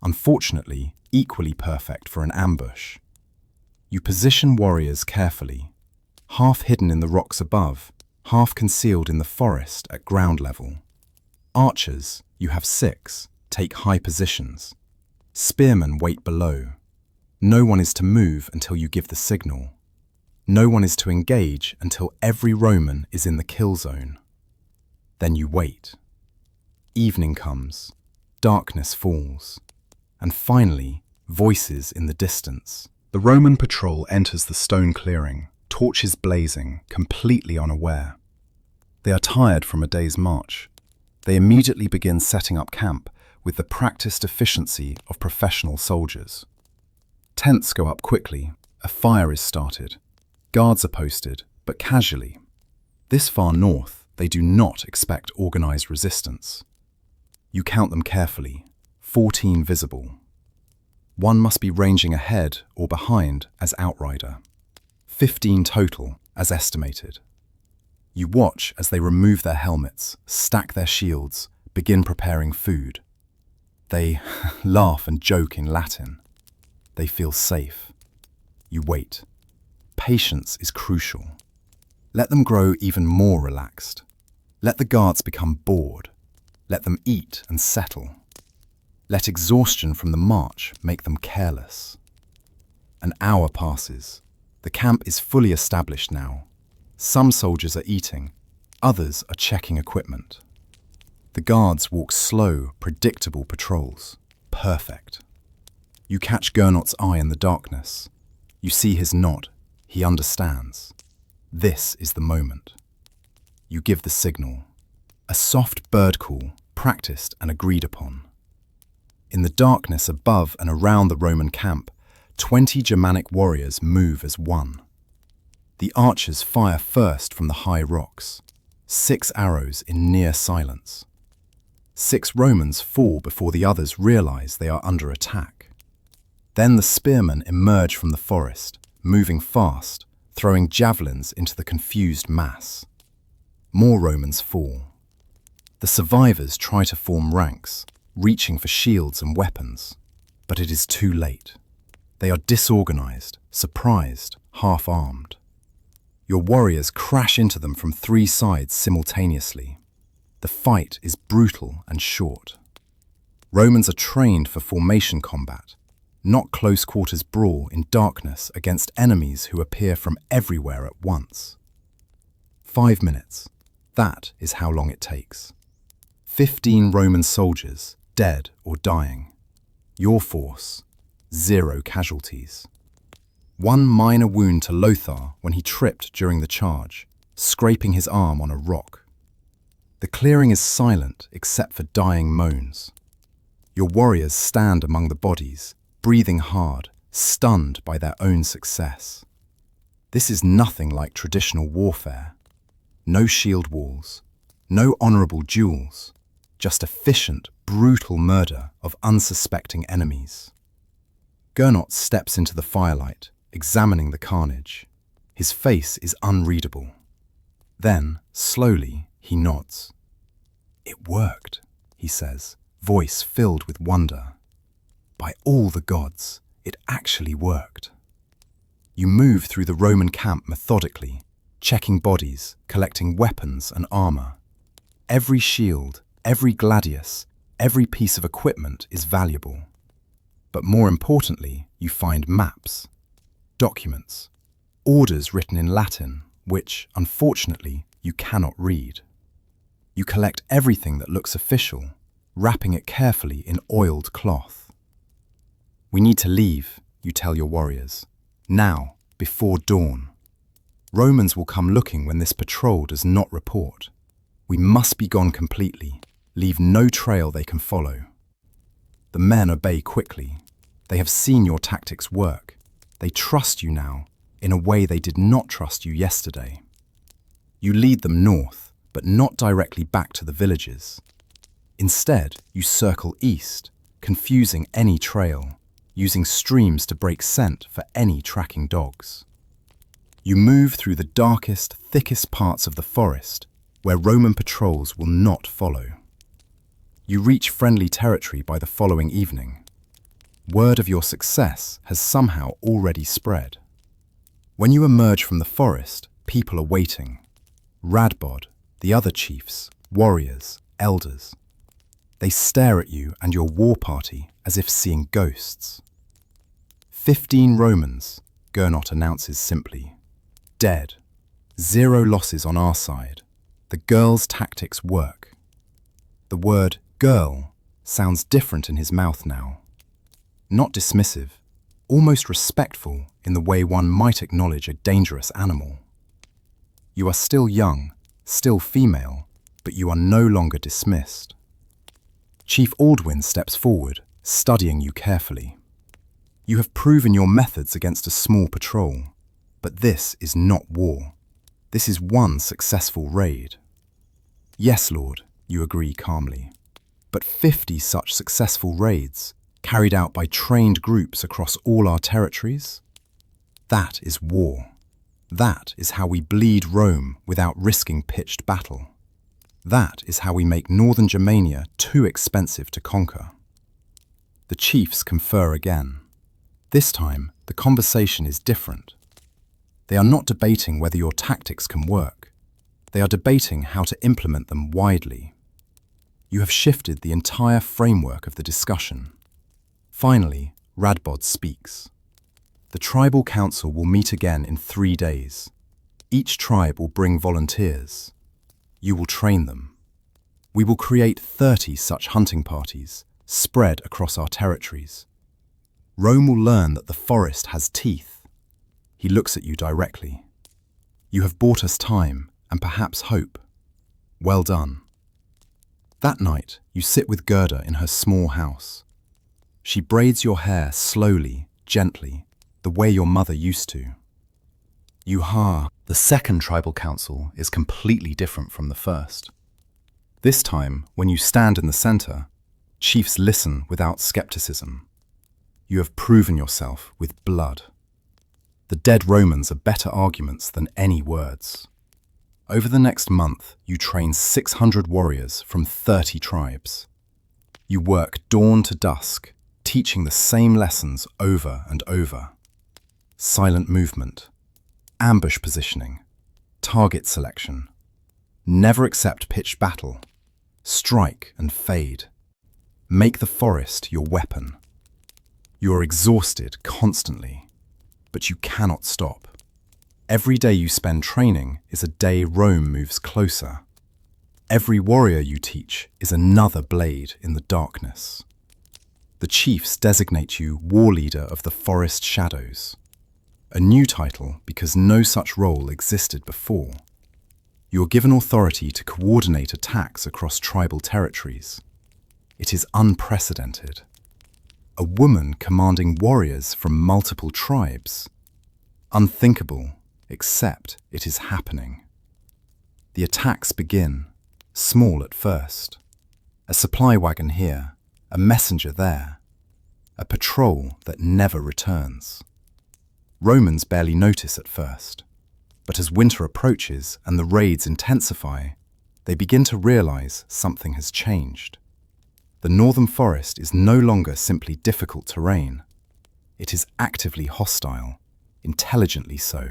Unfortunately, equally perfect for an ambush. You position warriors carefully, half hidden in the rocks above, half concealed in the forest at ground level. Archers, you have 6, take high positions. Spearmen wait below. No one is to move until you give the signal. No one is to engage until every Roman is in the kill zone. Then you wait. Evening comes. Darkness falls. And finally, voices in the distance. The Roman patrol enters the stone clearing, torches blazing, completely unaware. They are tired from a day's march. They immediately begin setting up camp with the practiced efficiency of professional soldiers. Tents go up quickly, a fire is started. Guards are posted, but casually. This far north, they do not expect organized resistance. You count them carefully, 14 visible. One must be ranging ahead or behind as outrider. 15 total, as estimated. You watch as they remove their helmets, stack their shields, begin preparing food. They laugh and joke in Latin. They feel safe. You wait. Patience is crucial. Let them grow even more relaxed. Let the guards become bored. Let them eat and settle. Let exhaustion from the march make them careless. An hour passes. The camp is fully established now. Some soldiers are eating, others are checking equipment. The guards walk slow, predictable patrols. Perfect. You catch Gernot's eye in the darkness. You see his nod. He understands. This is the moment. You give the signal. A soft bird call, practiced and agreed upon. In the darkness above and around the Roman camp, 20 Germanic warriors move as one. The archers fire first from the high rocks, 6 arrows in near silence. 6 Romans fall before the others realize they are under attack. Then the spearmen emerge from the forest, moving fast, throwing javelins into the confused mass. More Romans fall. The survivors try to form ranks, reaching for shields and weapons, but it is too late. They are disorganized, surprised, half-armed. Your warriors crash into them from 3 sides simultaneously. The fight is brutal and short. Romans are trained for formation combat, not close-quarters brawl in darkness against enemies who appear from everywhere at once. 5 minutes. That is how long it takes. 15 Roman soldiers, dead or dying. Your force, 0 casualties. 1 minor wound to Lothar when he tripped during the charge, scraping his arm on a rock. The clearing is silent except for dying moans. Your warriors stand among the bodies, breathing hard, stunned by their own success. This is nothing like traditional warfare. No shield walls, no honorable duels, just efficient, brutal murder of unsuspecting enemies. Gernot steps into the firelight, examining the carnage. His face is unreadable. Then, slowly, he nods. "It worked," he says, voice filled with wonder. "By all the gods, it actually worked." You move through the Roman camp methodically, checking bodies, collecting weapons and armor. Every shield, every gladius, every piece of equipment is valuable. But more importantly, you find maps, documents, orders written in Latin, which, unfortunately, you cannot read. You collect everything that looks official, wrapping it carefully in oiled cloth. We need to leave, you tell your warriors. Now, before dawn. Romans will come looking when this patrol does not report. We must be gone completely, leave no trail they can follow. The men obey quickly. They have seen your tactics work. They trust you now in a way they did not trust you yesterday. You lead them north, but not directly back to the villages. Instead, you circle east, confusing any trail, using streams to break scent for any tracking dogs. You move through the darkest, thickest parts of the forest, where Roman patrols will not follow. You reach friendly territory by the following evening. Word of your success has somehow already spread. When you emerge from the forest, people are waiting. Radbod, the other chiefs, warriors, elders. They stare at you and your war party as if seeing ghosts. 15 Romans, Gernot announces simply. Dead. 0 losses on our side. The girl's tactics work. The word girl sounds different in his mouth now. Not dismissive, almost respectful in the way one might acknowledge a dangerous animal. You are still young, still female, but you are no longer dismissed. Chief Aldwin steps forward, studying you carefully. You have proven your methods against a small patrol, but this is not war. This is one successful raid. Yes, Lord, you agree calmly. But 50 such successful raids, carried out by trained groups across all our territories? That is war. That is how we bleed Rome without risking pitched battle. That is how we make northern Germania too expensive to conquer. The chiefs confer again. This time, the conversation is different. They are not debating whether your tactics can work. They are debating how to implement them widely. You have shifted the entire framework of the discussion. Finally, Radbod speaks. The tribal council will meet again in 3 days. Each tribe will bring volunteers. You will train them. We will create 30 such hunting parties, spread across our territories. Rome will learn that the forest has teeth. He looks at you directly. You have bought us time and perhaps hope. Well done. That night, you sit with Gerda in her small house. She braids your hair slowly, gently, the way your mother used to. The second tribal council is completely different from the first. This time, when you stand in the center, chiefs listen without skepticism. You have proven yourself with blood. The dead Romans are better arguments than any words. Over the next month, you train 600 warriors from 30 tribes. You work dawn to dusk, teaching the same lessons over and over. Silent movement, ambush positioning, target selection. Never accept pitched battle. Strike and fade. Make the forest your weapon. You are exhausted constantly, but you cannot stop. Every day you spend training is a day Rome moves closer. Every warrior you teach is another blade in the darkness. The chiefs designate you war leader of the forest shadows. A new title because no such role existed before. You are given authority to coordinate attacks across tribal territories. It is unprecedented. A woman commanding warriors from multiple tribes. Unthinkable, except it is happening. The attacks begin, small at first. A supply wagon here, a messenger there. A patrol that never returns. Romans barely notice at first, but as winter approaches and the raids intensify, they begin to realize something has changed. The northern forest is no longer simply difficult terrain. It is actively hostile, intelligently so.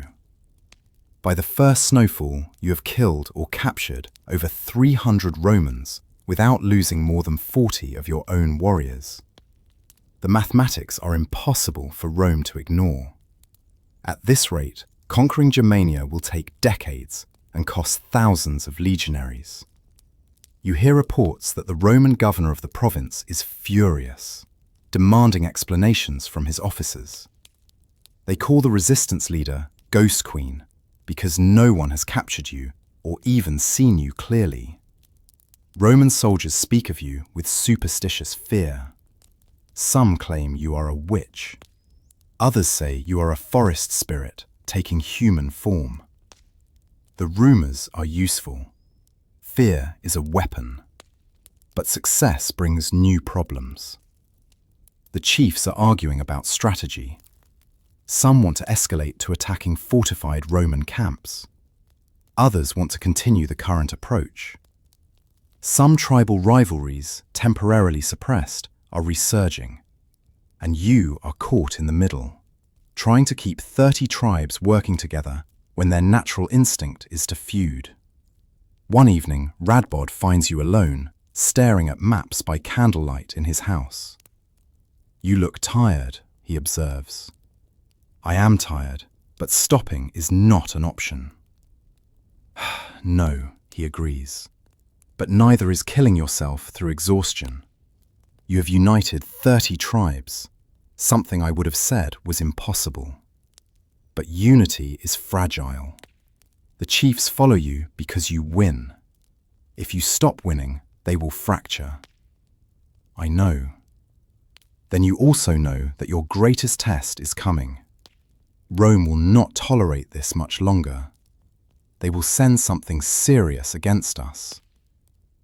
By the first snowfall, you have killed or captured over 300 Romans without losing more than 40 of your own warriors. The mathematics are impossible for Rome to ignore. At this rate, conquering Germania will take decades and cost thousands of legionaries. You hear reports that the Roman governor of the province is furious, demanding explanations from his officers. They call the resistance leader Ghost Queen because no one has captured you or even seen you clearly. Roman soldiers speak of you with superstitious fear. Some claim you are a witch. Others say you are a forest spirit taking human form. The rumors are useful. Fear is a weapon. But success brings new problems. The chiefs are arguing about strategy. Some want to escalate to attacking fortified Roman camps. Others want to continue the current approach. Some tribal rivalries, temporarily suppressed, are resurging. And you are caught in the middle, trying to keep 30 tribes working together when their natural instinct is to feud. One evening, Radbod finds you alone, staring at maps by candlelight in his house. You look tired, he observes. I am tired, but stopping is not an option. No, he agrees. But neither is killing yourself through exhaustion. You have united 30 tribes, something I would have said was impossible. But unity is fragile. The chiefs follow you because you win. If you stop winning, they will fracture. I know. Then you also know that your greatest test is coming. Rome will not tolerate this much longer. They will send something serious against us.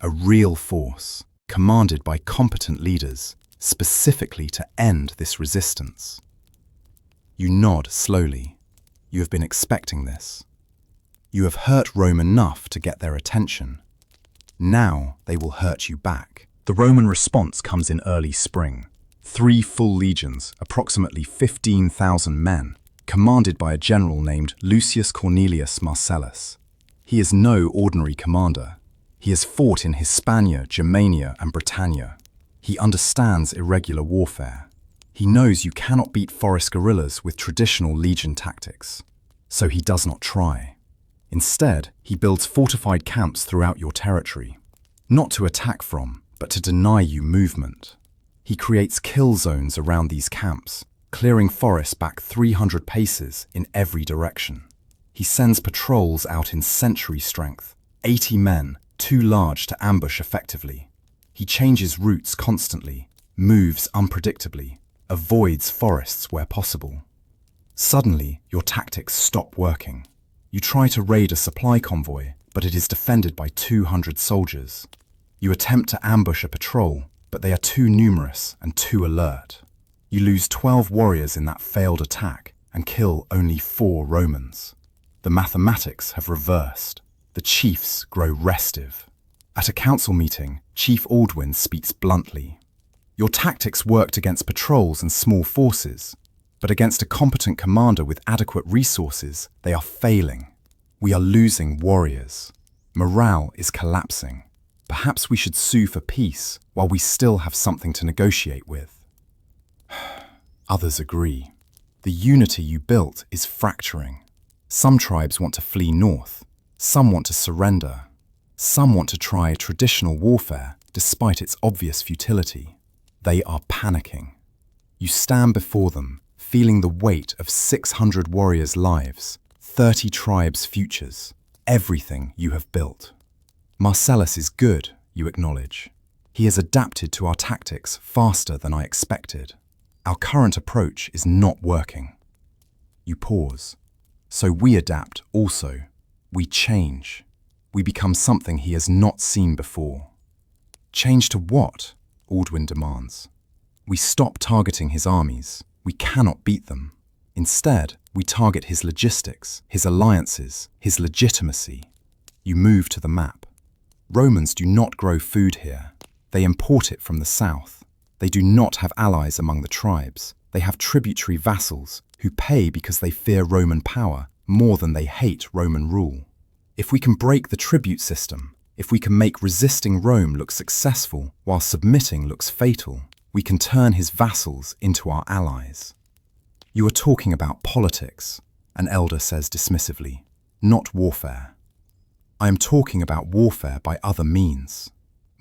A real force, commanded by competent leaders, specifically to end this resistance. You nod slowly. You have been expecting this. You have hurt Rome enough to get their attention. Now they will hurt you back. The Roman response comes in early spring. 3 full legions, approximately 15,000 men, commanded by a general named Lucius Cornelius Marcellus. He is no ordinary commander. He has fought in Hispania, Germania, and Britannia. He understands irregular warfare. He knows you cannot beat forest guerrillas with traditional legion tactics, so he does not try. Instead, he builds fortified camps throughout your territory, not to attack from, but to deny you movement. He creates kill zones around these camps, clearing forests back 300 paces in every direction. He sends patrols out in century strength, 80 men, too large to ambush effectively. He changes routes constantly, moves unpredictably, avoids forests where possible. Suddenly, your tactics stop working. You try to raid a supply convoy, but it is defended by 200 soldiers. You attempt to ambush a patrol, but they are too numerous and too alert. You lose 12 warriors in that failed attack and kill only 4 Romans. The mathematics have reversed. The chiefs grow restive. At a council meeting, Chief Aldwin speaks bluntly. Your tactics worked against patrols and small forces, but against a competent commander with adequate resources, they are failing. We are losing warriors. Morale is collapsing. Perhaps we should sue for peace while we still have something to negotiate with. Others agree. The unity you built is fracturing. Some tribes want to flee north. Some want to surrender. Some want to try traditional warfare despite its obvious futility. They are panicking. You stand before them, feeling the weight of 600 warriors' lives, 30 tribes' futures, everything you have built. Marcellus is good, you acknowledge. He has adapted to our tactics faster than I expected. Our current approach is not working. You pause. So we adapt also. We change. We become something he has not seen before. Change to what? Aldwin demands. We stop targeting his armies. We cannot beat them. Instead, we target his logistics, his alliances, his legitimacy. You move to the map. Romans do not grow food here. They import it from the south. They do not have allies among the tribes. They have tributary vassals who pay because they fear Roman power more than they hate Roman rule. If we can break the tribute system, if we can make resisting Rome look successful while submitting looks fatal, we can turn his vassals into our allies. You are talking about politics, an elder says dismissively, not warfare. I am talking about warfare by other means.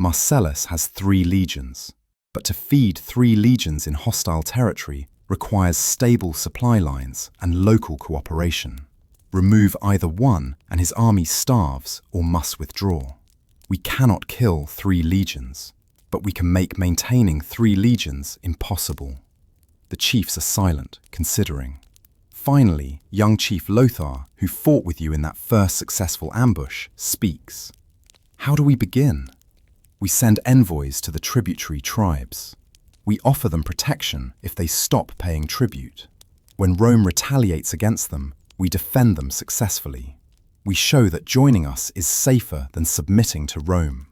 Marcellus has 3 legions, but to feed 3 legions in hostile territory requires stable supply lines and local cooperation. Remove either one and his army starves or must withdraw. We cannot kill 3 legions, but we can make maintaining 3 legions impossible. The chiefs are silent, considering. Finally, young Chief Lothar, who fought with you in that first successful ambush, speaks. How do we begin? We send envoys to the tributary tribes. We offer them protection if they stop paying tribute. When Rome retaliates against them, we defend them successfully. We show that joining us is safer than submitting to Rome.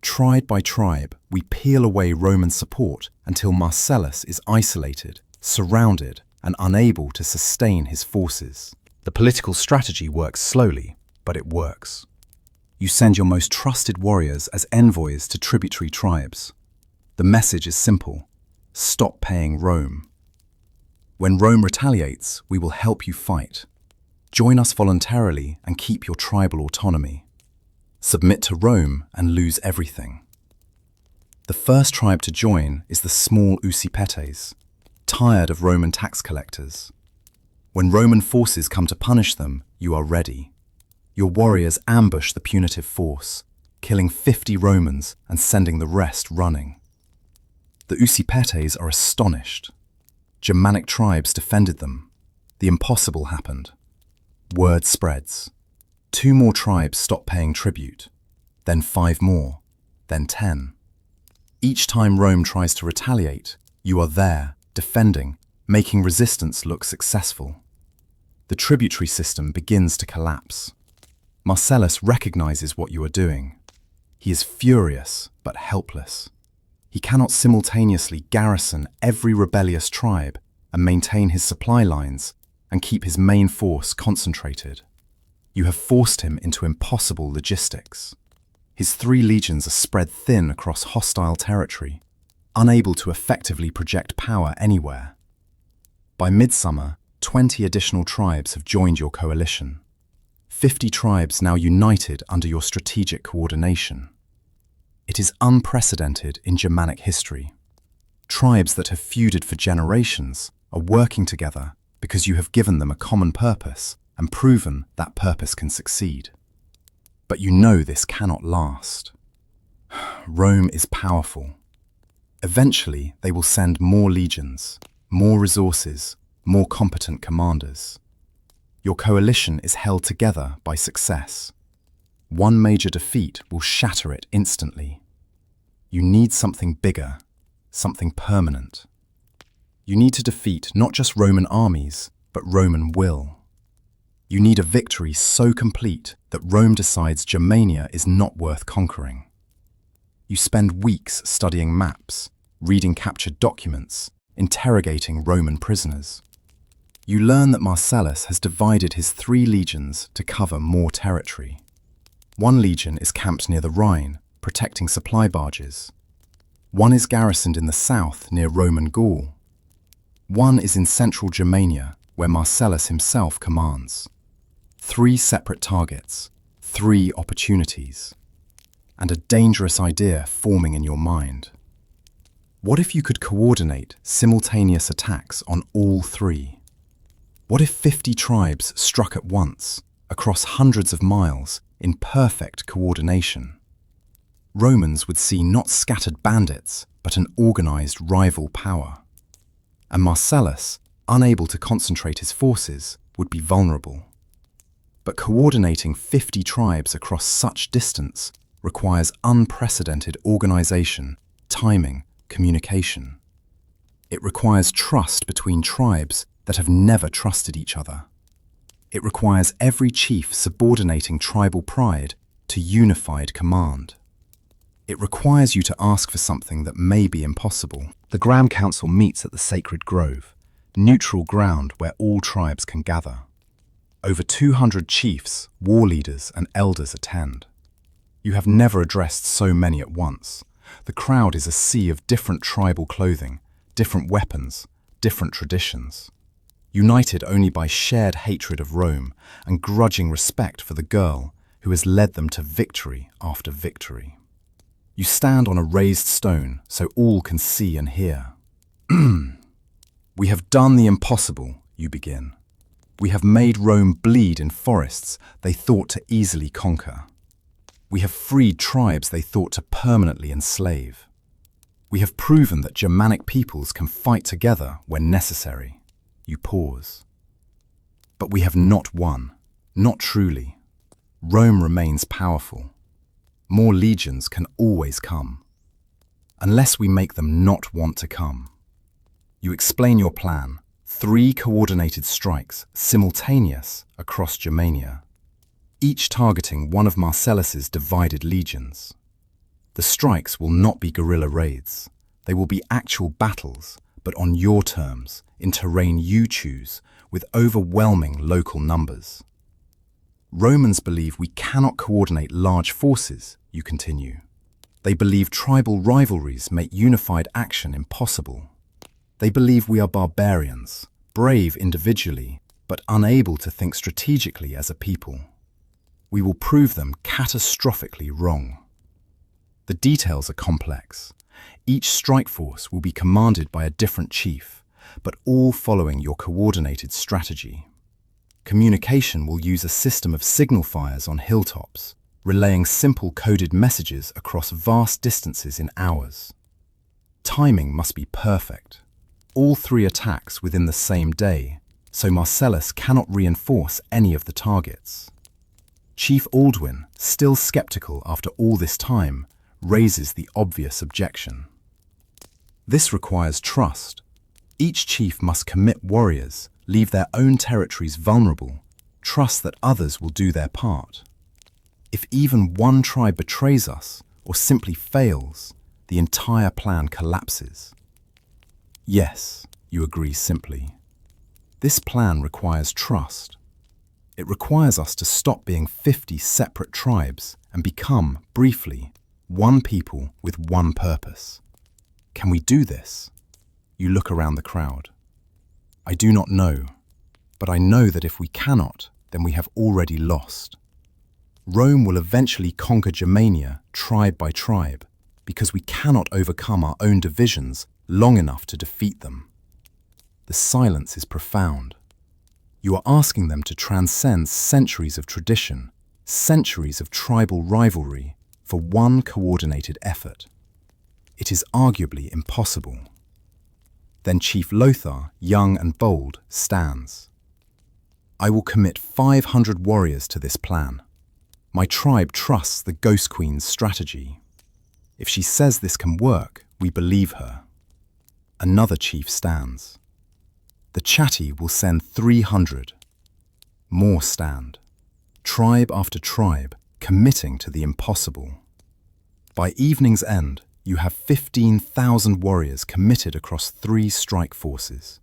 Tribe by tribe, we peel away Roman support until Marcellus is isolated, surrounded, and unable to sustain his forces. The political strategy works slowly, but it works. You send your most trusted warriors as envoys to tributary tribes. The message is simple: stop paying Rome. When Rome retaliates, we will help you fight. Join us voluntarily and keep your tribal autonomy. Submit to Rome and lose everything. The first tribe to join is the small Usipetes, tired of Roman tax collectors. When Roman forces come to punish them, you are ready. Your warriors ambush the punitive force, killing 50 Romans and sending the rest running. The Usipetes are astonished. Germanic tribes defended them. The impossible happened. Word spreads. 2 more tribes stop paying tribute, then 5 more, then 10. Each time Rome tries to retaliate, you are there, defending, making resistance look successful. The tributary system begins to collapse. Marcellus recognizes what you are doing. He is furious, but helpless. He cannot simultaneously garrison every rebellious tribe and maintain his supply lines and keep his main force concentrated. You have forced him into impossible logistics. His 3 legions are spread thin across hostile territory, unable to effectively project power anywhere. By midsummer, 20 additional tribes have joined your coalition. 50 tribes now united under your strategic coordination. It is unprecedented in Germanic history. Tribes that have feuded for generations are working together because you have given them a common purpose and proven that purpose can succeed. But you know this cannot last. Rome is powerful. Eventually, they will send more legions, more resources, more competent commanders. Your coalition is held together by success. One major defeat will shatter it instantly. You need something bigger, something permanent. You need to defeat not just Roman armies, but Roman will. You need a victory so complete that Rome decides Germania is not worth conquering. You spend weeks studying maps, reading captured documents, interrogating Roman prisoners. You learn that Marcellus has divided his 3 legions to cover more territory. 1 legion is camped near the Rhine, protecting supply barges. 1 is garrisoned in the south near Roman Gaul. 1 is in central Germania, where Marcellus himself commands. 3 separate targets, 3 opportunities, and a dangerous idea forming in your mind. What if you could coordinate simultaneous attacks on all 3? What if 50 tribes struck at once, across hundreds of miles, in perfect coordination? Romans would see not scattered bandits, but an organized rival power. And Marcellus, unable to concentrate his forces, would be vulnerable. But coordinating 50 tribes across such distance requires unprecedented organization, timing, communication. It requires trust between tribes that have never trusted each other. It requires every chief subordinating tribal pride to unified command. It requires you to ask for something that may be impossible. The Grand Council meets at the Sacred Grove, neutral ground where all tribes can gather. Over 200 chiefs, war leaders, and elders attend. You have never addressed so many at once. The crowd is a sea of different tribal clothing, different weapons, different traditions. United only by shared hatred of Rome and grudging respect for the girl who has led them to victory after victory. You stand on a raised stone so all can see and hear. We have done the impossible, you begin. We have made Rome bleed in forests they thought to easily conquer. We have freed tribes they thought to permanently enslave. We have proven that Germanic peoples can fight together when necessary. You pause. But we have not won, not truly. Rome remains powerful. More legions can always come, unless we make them not want to come. You explain your plan, 3 coordinated strikes, simultaneous across Germania, each targeting one of Marcellus's divided legions. The strikes will not be guerrilla raids. They will be actual battles, but on your terms, in terrain you choose, with overwhelming local numbers. Romans believe we cannot coordinate large forces, you continue. They believe tribal rivalries make unified action impossible. They believe we are barbarians, brave individually, but unable to think strategically as a people. We will prove them catastrophically wrong. The details are complex. Each strike force will be commanded by a different chief, but all following your coordinated strategy. Communication will use a system of signal fires on hilltops, relaying simple coded messages across vast distances in hours. Timing must be perfect. All 3 attacks within the same day, so Marcellus cannot reinforce any of the targets. Chief Aldwin, still skeptical after all this time, raises the obvious objection. This requires trust. Each chief must commit warriors, leave their own territories vulnerable, trust that others will do their part. If even one tribe betrays us or simply fails, the entire plan collapses. Yes, you agree simply. This plan requires trust. It requires us to stop being 50 separate tribes and become, briefly, one people with one purpose. Can we do this? You look around the crowd. I do not know, but I know that if we cannot, then we have already lost. Rome will eventually conquer Germania tribe by tribe, because we cannot overcome our own divisions long enough to defeat them. The silence is profound. You are asking them to transcend centuries of tradition, centuries of tribal rivalry, for one coordinated effort. It is arguably impossible. Then Chief Lothar, young and bold, stands. I will commit 500 warriors to this plan. My tribe trusts the Ghost Queen's strategy. If she says this can work, we believe her. Another chief stands. The chatty will send 300. More stand. Tribe after tribe, committing to the impossible. By evening's end, you have 15,000 warriors committed across 3 strike forces.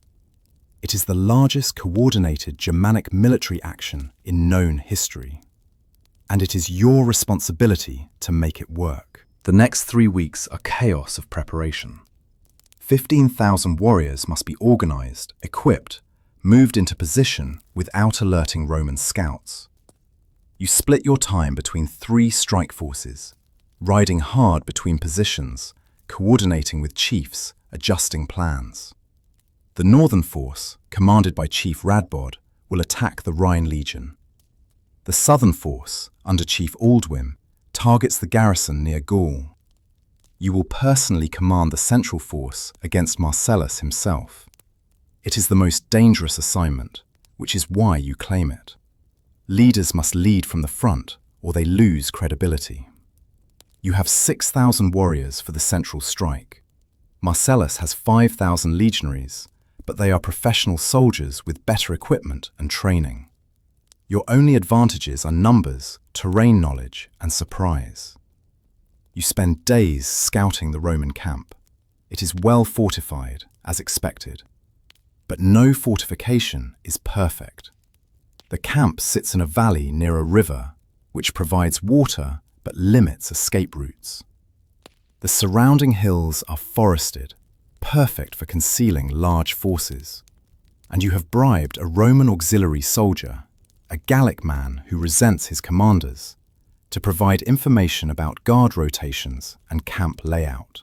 It is the largest coordinated Germanic military action in known history. And it is your responsibility to make it work. The next 3 weeks are chaos of preparation. 15,000 warriors must be organized, equipped, moved into position without alerting Roman scouts. You split your time between 3 strike forces, riding hard between positions, coordinating with chiefs, adjusting plans. The northern force, commanded by Chief Radbod, will attack the Rhine Legion. The southern force, under Chief Aldwin, targets the garrison near Gaul. You will personally command the central force against Marcellus himself. It is the most dangerous assignment, which is why you claim it. Leaders must lead from the front, or they lose credibility. You have 6,000 warriors for the central strike. Marcellus has 5,000 legionaries, but they are professional soldiers with better equipment and training. Your only advantages are numbers, terrain knowledge, and surprise. You spend days scouting the Roman camp. It is well fortified, as expected. But no fortification is perfect. The camp sits in a valley near a river, which provides water but limits escape routes. The surrounding hills are forested, perfect for concealing large forces. And you have bribed a Roman auxiliary soldier, a Gallic man who resents his commanders, to provide information about guard rotations and camp layout.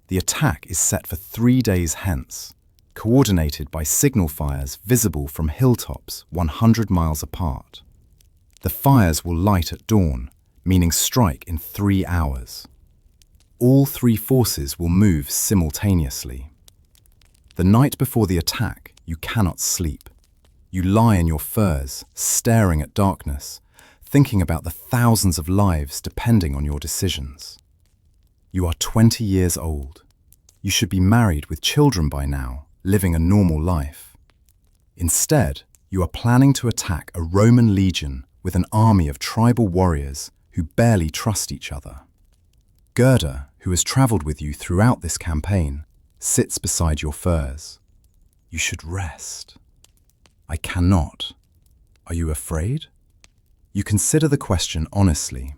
The attack is set for 3 days hence, coordinated by signal fires visible from hilltops 100 miles apart. The fires will light at dawn, meaning strike in 3 hours. All 3 forces will move simultaneously. The night before the attack, you cannot sleep. You lie in your furs, staring at darkness, thinking about the thousands of lives depending on your decisions. You are 20 years old. You should be married with children by now, living a normal life. Instead, you are planning to attack a Roman legion with an army of tribal warriors who barely trust each other. Gerda, who has traveled with you throughout this campaign, sits beside your furs. You should rest. I cannot. Are you afraid? You consider the question honestly.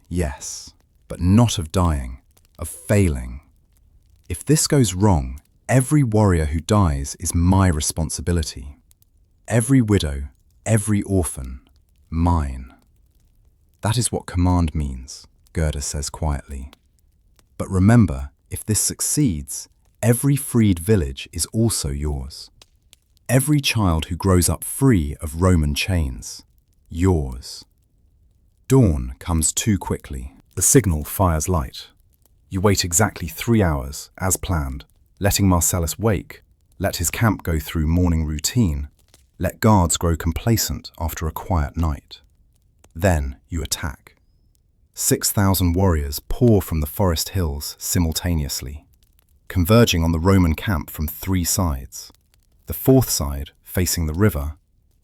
Yes, but not of dying, of failing. If this goes wrong, every warrior who dies is my responsibility. Every widow, every orphan, mine. That is what command means, Gerda says quietly. But remember, if this succeeds, every freed village is also yours. Every child who grows up free of Roman chains, yours. Dawn comes too quickly. The signal fires light. You wait exactly 3 hours, as planned, letting Marcellus wake, let his camp go through morning routine, let guards grow complacent after a quiet night. Then you attack. 6,000 warriors pour from the forest hills simultaneously, converging on the Roman camp from 3 sides. The 4th side, facing the river,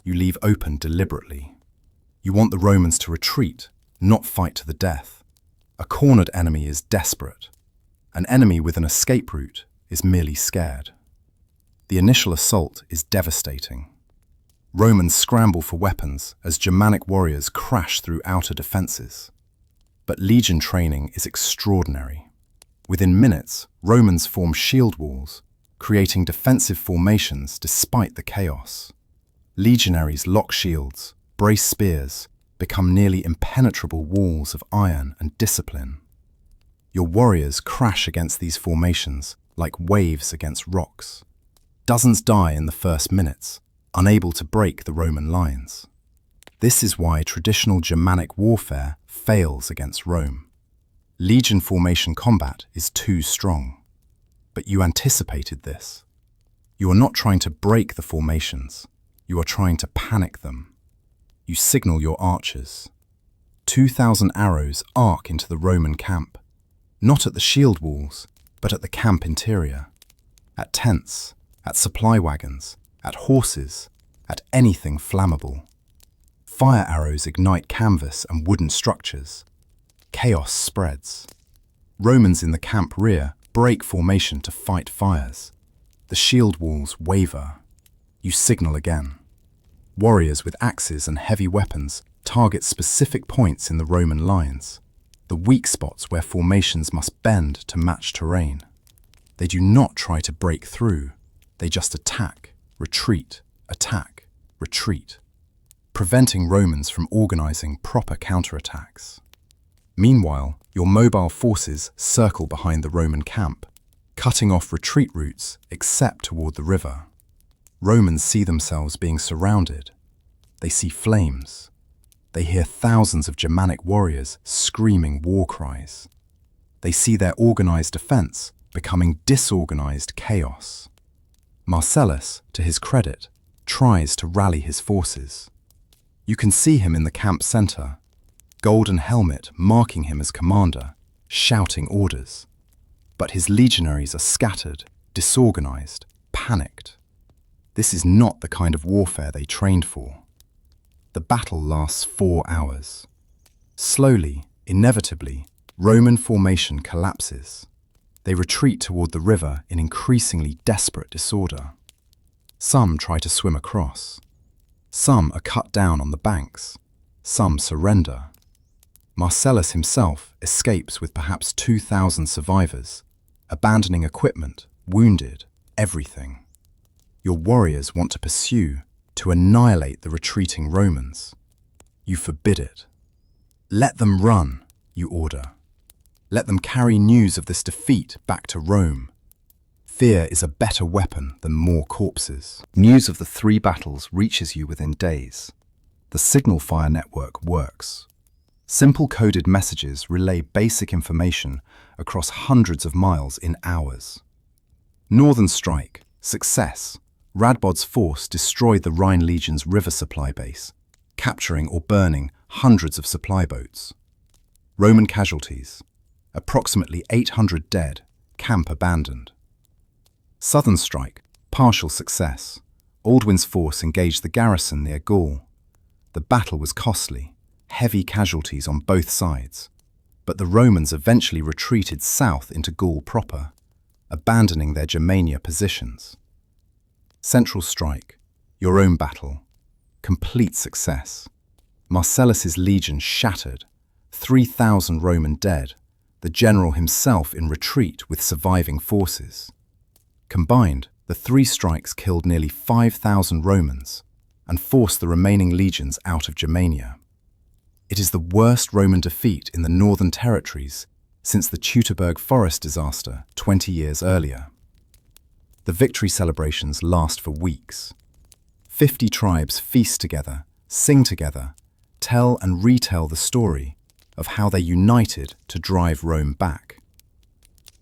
you leave open deliberately. You want the Romans to retreat, not fight to the death. A cornered enemy is desperate. An enemy with an escape route is merely scared. The initial assault is devastating. Romans scramble for weapons as Germanic warriors crash through outer defenses. But legion training is extraordinary. Within minutes, Romans form shield walls, creating defensive formations despite the chaos. Legionaries lock shields, brace spears, become nearly impenetrable walls of iron and discipline. Your warriors crash against these formations like waves against rocks. Dozens die in the first minutes, unable to break the Roman lines. This is why traditional Germanic warfare fails against Rome. Legion formation combat is too strong. But you anticipated this. You are not trying to break the formations. You are trying to panic them. You signal your archers. 2,000 arrows arc into the Roman camp, not at the shield walls, but at the camp interior, at tents, at supply wagons, at horses, at anything flammable. Fire arrows ignite canvas and wooden structures. Chaos spreads. Romans in the camp rear break formation to fight fires. The shield walls waver. You signal again. Warriors with axes and heavy weapons target specific points in the Roman lines, the weak spots where formations must bend to match terrain. They do not try to break through. They just attack, retreat, attack, retreat, preventing Romans from organizing proper counterattacks. Meanwhile, your mobile forces circle behind the Roman camp, cutting off retreat routes except toward the river. Romans see themselves being surrounded. They see flames. They hear thousands of Germanic warriors screaming war cries. They see their organized defense becoming disorganized chaos. Marcellus, to his credit, tries to rally his forces. You can see him in the camp center, golden helmet marking him as commander, shouting orders. But his legionaries are scattered, disorganized, panicked. This is not the kind of warfare they trained for. The battle lasts 4 hours. Slowly, inevitably, Roman formation collapses. They retreat toward the river in increasingly desperate disorder. Some try to swim across. Some are cut down on the banks. Some surrender. Marcellus himself escapes with perhaps 2,000 survivors, abandoning equipment, wounded, everything. Your warriors want to pursue, to annihilate the retreating Romans. You forbid it. Let them run, you order. Let them carry news of this defeat back to Rome. Fear is a better weapon than more corpses. News of the 3 battles reaches you within days. The signal fire network works. Simple coded messages relay basic information across hundreds of miles in hours. Northern Strike, success. Radbod's force destroyed the Rhine Legion's river supply base, capturing or burning hundreds of supply boats. Roman casualties, approximately 800 dead, camp abandoned. Southern Strike, partial success. Aldwin's force engaged the garrison near Gaul. The battle was costly, heavy casualties on both sides, but the Romans eventually retreated south into Gaul proper, abandoning their Germania positions. Central Strike, your own battle, complete success. Marcellus's legion shattered, 3,000 Roman dead, the general himself in retreat with surviving forces. Combined, the 3 strikes killed nearly 5,000 Romans and forced the remaining legions out of Germania. It is the worst Roman defeat in the northern territories since the Teutoburg forest disaster 20 years earlier. The victory celebrations last for weeks. 50 tribes feast together, sing together, tell and retell the story of how they united to drive Rome back.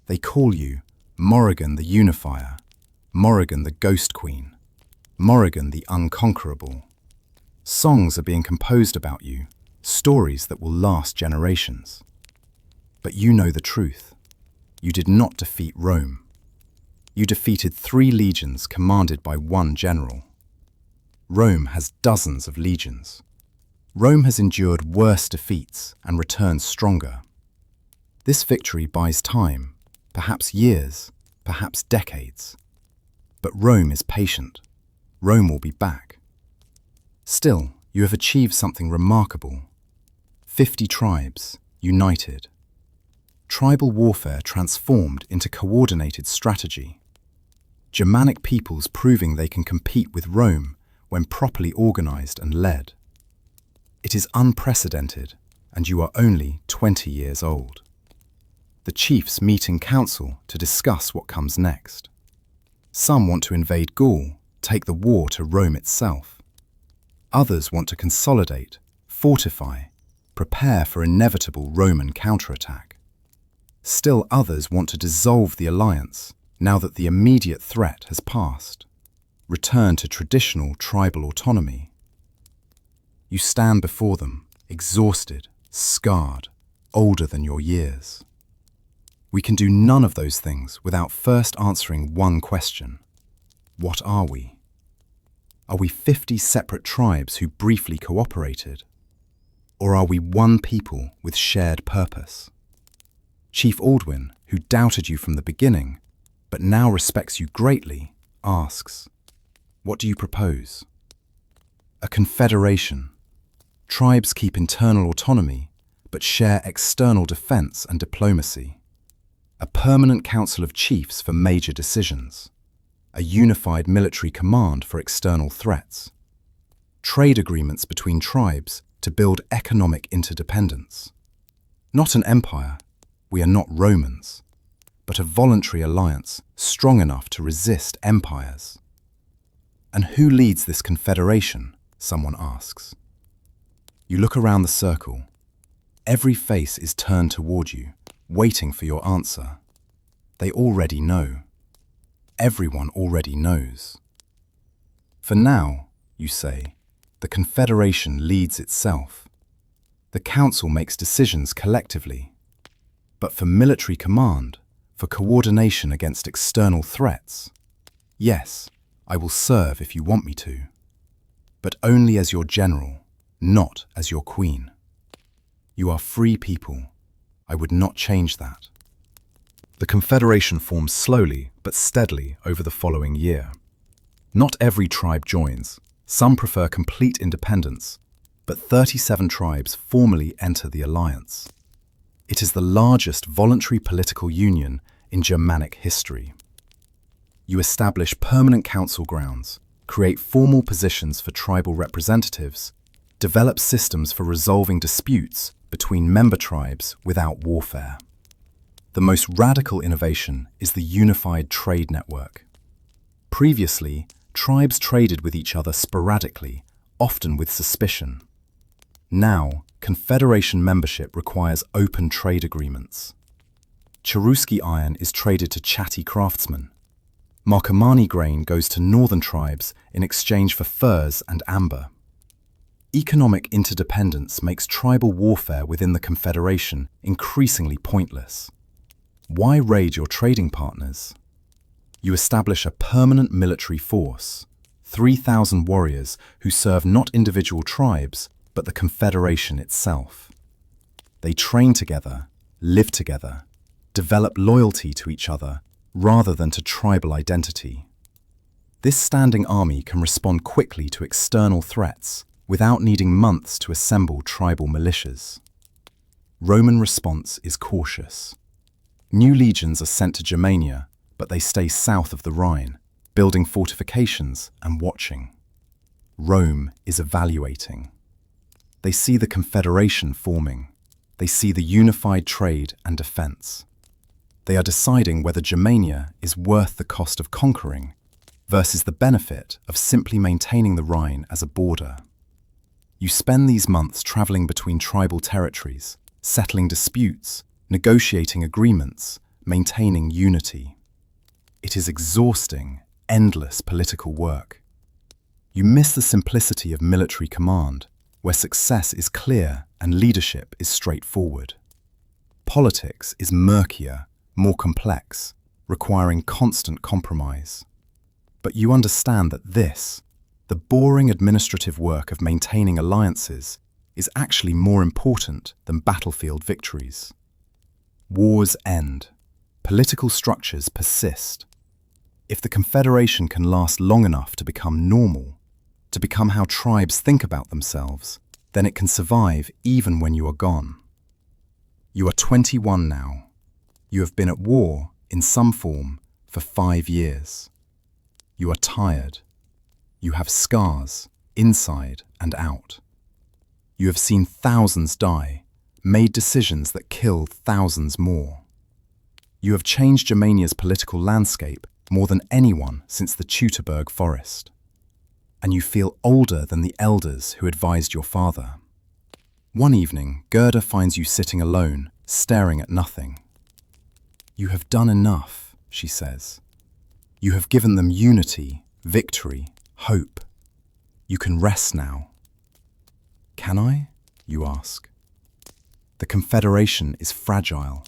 They call you Morrigan the Unifier, Morrigan the Ghost Queen, Morrigan the Unconquerable. Songs are being composed about you, stories that will last generations. But you know the truth. You did not defeat Rome. You defeated 3 legions commanded by 1 general. Rome has dozens of legions. Rome has endured worse defeats and returned stronger. This victory buys time, perhaps years, perhaps decades. But Rome is patient. Rome will be back. Still, you have achieved something remarkable. 50 tribes, united. Tribal warfare transformed into coordinated strategy. Germanic peoples proving they can compete with Rome when properly organized and led. It is unprecedented, and you are only 20 years old. The chiefs meet in council to discuss what comes next. Some want to invade Gaul, take the war to Rome itself. Others want to consolidate, fortify, prepare for inevitable Roman counterattack. Still others want to dissolve the alliance now that the immediate threat has passed. Return to traditional tribal autonomy. You stand before them, exhausted, scarred, older than your years. We can do none of those things without first answering one question. What are we? Are we 50 separate tribes who briefly cooperated? Or are we one people with shared purpose? Chief Aldwin, who doubted you from the beginning, but now respects you greatly, asks, what do you propose? A confederation. Tribes keep internal autonomy, but share external defense and diplomacy. A permanent council of chiefs for major decisions. A unified military command for external threats. Trade agreements between tribes to build economic interdependence. Not an empire, we are not Romans, but a voluntary alliance strong enough to resist empires. And who leads this confederation? Someone asks. You look around the circle. Every face is turned toward you, waiting for your answer. They already know. Everyone already knows. For now, you say, the confederation leads itself. The council makes decisions collectively. But for military command, for coordination against external threats, yes, I will serve if you want me to. But only as your general, not as your queen. You are free people. I would not change that. The confederation forms slowly but steadily over the following year. Not every tribe joins. Some prefer complete independence, but 37 tribes formally enter the alliance. It is the largest voluntary political union in Germanic history. You establish permanent council grounds, create formal positions for tribal representatives, develop systems for resolving disputes between member tribes without warfare. The most radical innovation is the unified trade network. Previously, tribes traded with each other sporadically, often with suspicion. Now, Confederation membership requires open trade agreements. Cherusci iron is traded to chatty craftsmen. Marcomanni grain goes to northern tribes in exchange for furs and amber. Economic interdependence makes tribal warfare within the Confederation increasingly pointless. Why raid your trading partners? You establish a permanent military force, 3,000 warriors who serve not individual tribes, but the Confederation itself. They train together, live together, develop loyalty to each other rather than to tribal identity. This standing army can respond quickly to external threats without needing months to assemble tribal militias. Roman response is cautious. New legions are sent to Germania, but they stay south of the Rhine, building fortifications and watching. Rome is evaluating. They see the Confederation forming. They see the unified trade and defense. They are deciding whether Germania is worth the cost of conquering versus the benefit of simply maintaining the Rhine as a border. You spend these months traveling between tribal territories, settling disputes, negotiating agreements, maintaining unity. It is exhausting, endless political work. You miss the simplicity of military command, where success is clear and leadership is straightforward. Politics is murkier, more complex, requiring constant compromise. But you understand that this, the boring administrative work of maintaining alliances, is actually more important than battlefield victories. Wars end. Political structures persist. If the Confederation can last long enough to become normal, to become how tribes think about themselves, then it can survive even when you are gone. You are 21 now. You have been at war, in some form, for 5 years. You are tired. You have scars, inside and out. You have seen thousands die, made decisions that killed thousands more. You have changed Germania's political landscape more than anyone since the Teutoburg Forest. And you feel older than the elders who advised your father. One evening, Gerda finds you sitting alone, staring at nothing. You have done enough, she says. You have given them unity, victory, hope. You can rest now. Can I? You ask. The Confederation is fragile.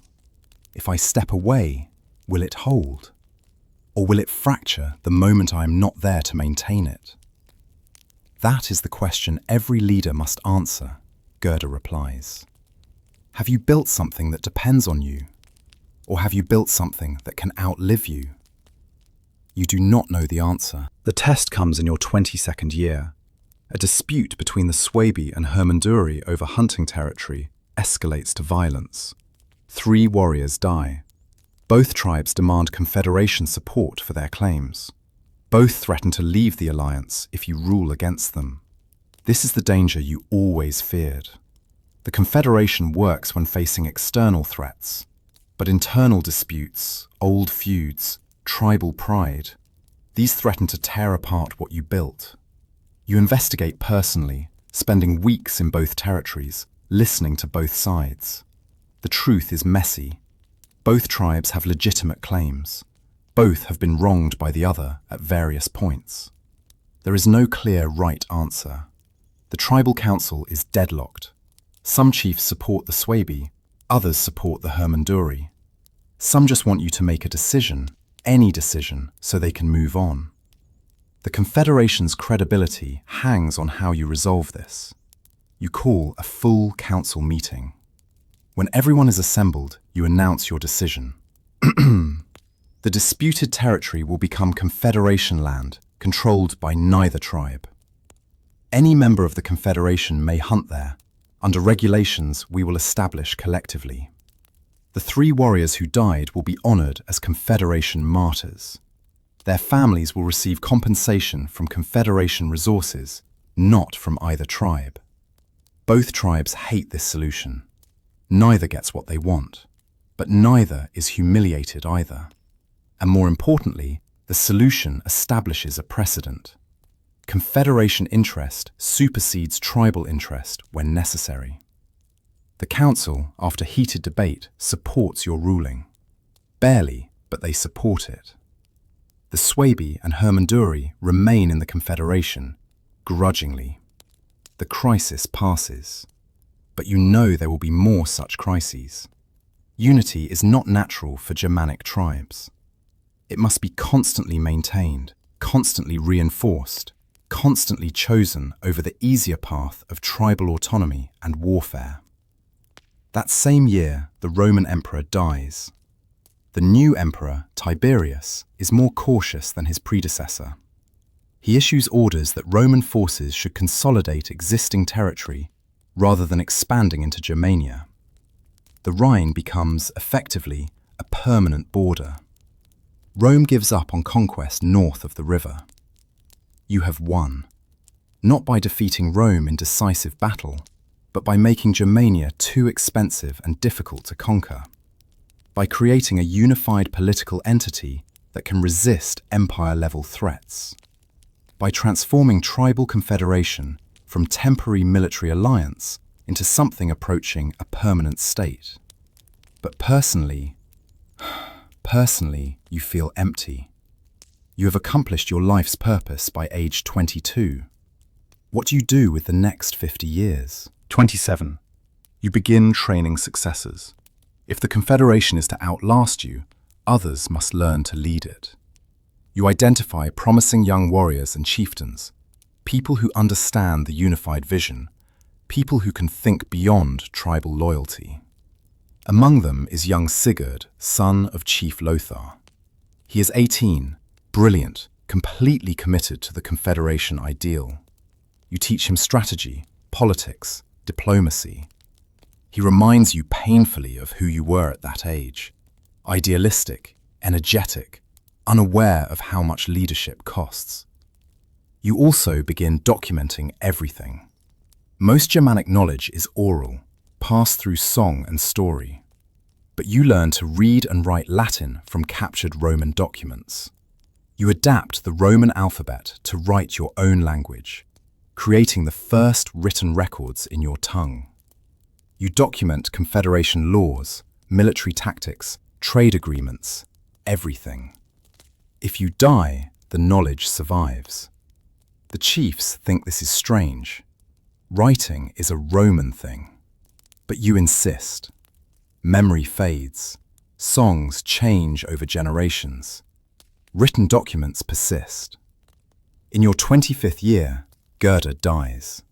If I step away, will it hold? Or will it fracture the moment I am not there to maintain it? That is the question every leader must answer, Gerda replies. Have you built something that depends on you? Or have you built something that can outlive you? You do not know the answer. The test comes in your 22nd year. A dispute between the Swabi and Hermunduri over hunting territory escalates to violence. 3 warriors die. Both tribes demand Confederation support for their claims. Both threaten to leave the alliance if you rule against them. This is the danger you always feared. The Confederation works when facing external threats, but internal disputes, old feuds, tribal pride, these threaten to tear apart what you built. You investigate personally, spending weeks in both territories, listening to both sides. The truth is messy. Both tribes have legitimate claims. Both have been wronged by the other at various points. There is no clear right answer. The tribal council is deadlocked. Some chiefs support the Swabi, others support the Hermunduri. Some just want you to make a decision, any decision, so they can move on. The Confederation's credibility hangs on how you resolve this. You call a full council meeting. When everyone is assembled, you announce your decision. The disputed territory will become Confederation land, controlled by neither tribe. Any member of the Confederation may hunt there. Under regulations we will establish collectively. The 3 warriors who died will be honored as Confederation martyrs. Their families will receive compensation from Confederation resources, not from either tribe. Both tribes hate this solution. Neither gets what they want, but neither is humiliated either. And more importantly, the solution establishes a precedent. Confederation interest supersedes tribal interest when necessary. The council, after heated debate, supports your ruling. Barely, but they support it. The Swaby and Hermanduri remain in the Confederation, grudgingly. The crisis passes. But you know there will be more such crises. Unity is not natural for Germanic tribes. It must be constantly maintained, constantly reinforced, constantly chosen over the easier path of tribal autonomy and warfare. That same year, the Roman emperor dies. The new emperor, Tiberius, is more cautious than his predecessor. He issues orders that Roman forces should consolidate existing territory rather than expanding into Germania. The Rhine becomes, effectively, a permanent border. Rome gives up on conquest north of the river. You have won, not by defeating Rome in decisive battle, but by making Germania too expensive and difficult to conquer, by creating a unified political entity that can resist empire-level threats, by transforming tribal confederation from temporary military alliance into something approaching a permanent state. But personally, you feel empty. You have accomplished your life's purpose by age 22. What do you do with the next 50 years? 27. You begin training successors. If the Confederation is to outlast you, others must learn to lead it. You identify promising young warriors and chieftains, people who understand the unified vision, people who can think beyond tribal loyalty. Among them is young Sigurd, son of Chief Lothar. He is 18, brilliant, completely committed to the Confederation ideal. You teach him strategy, politics, diplomacy. He reminds you painfully of who you were at that age. Idealistic, energetic, unaware of how much leadership costs. You also begin documenting everything. Most Germanic knowledge is oral, passed through song and story. But you learn to read and write Latin from captured Roman documents. You adapt the Roman alphabet to write your own language, creating the first written records in your tongue. You document Confederation laws, military tactics, trade agreements, everything. If you die, the knowledge survives. The chiefs think this is strange. Writing is a Roman thing. But you insist. Memory fades. Songs change over generations. Written documents persist. In your 25th year, Gerda dies.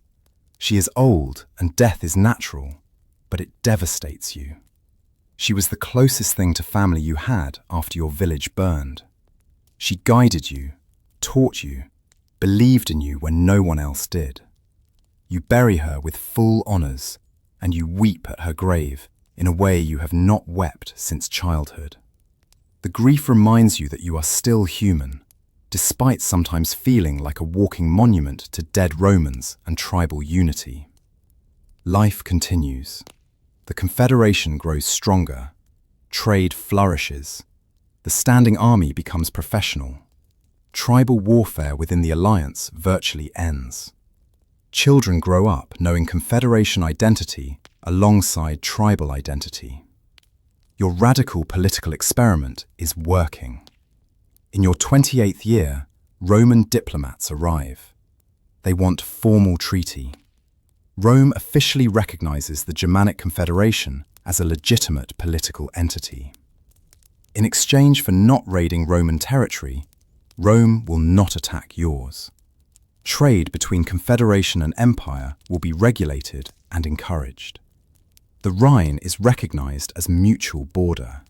She is old and death is natural, but it devastates you. She was the closest thing to family you had after your village burned. She guided you, taught you, believed in you when no one else did. You bury her with full honours, and you weep at her grave in a way you have not wept since childhood. The grief reminds you that you are still human, despite sometimes feeling like a walking monument to dead Romans and tribal unity. Life continues. The Confederation grows stronger. Trade flourishes. The standing army becomes professional. Tribal warfare within the alliance virtually ends. Children grow up knowing Confederation identity alongside tribal identity. Your radical political experiment is working. In your 28th year, Roman diplomats arrive. They want formal treaty. Rome officially recognizes the Germanic Confederation as a legitimate political entity. In exchange for not raiding Roman territory, Rome will not attack yours. Trade between Confederation and Empire will be regulated and encouraged. The Rhine is recognized as mutual border.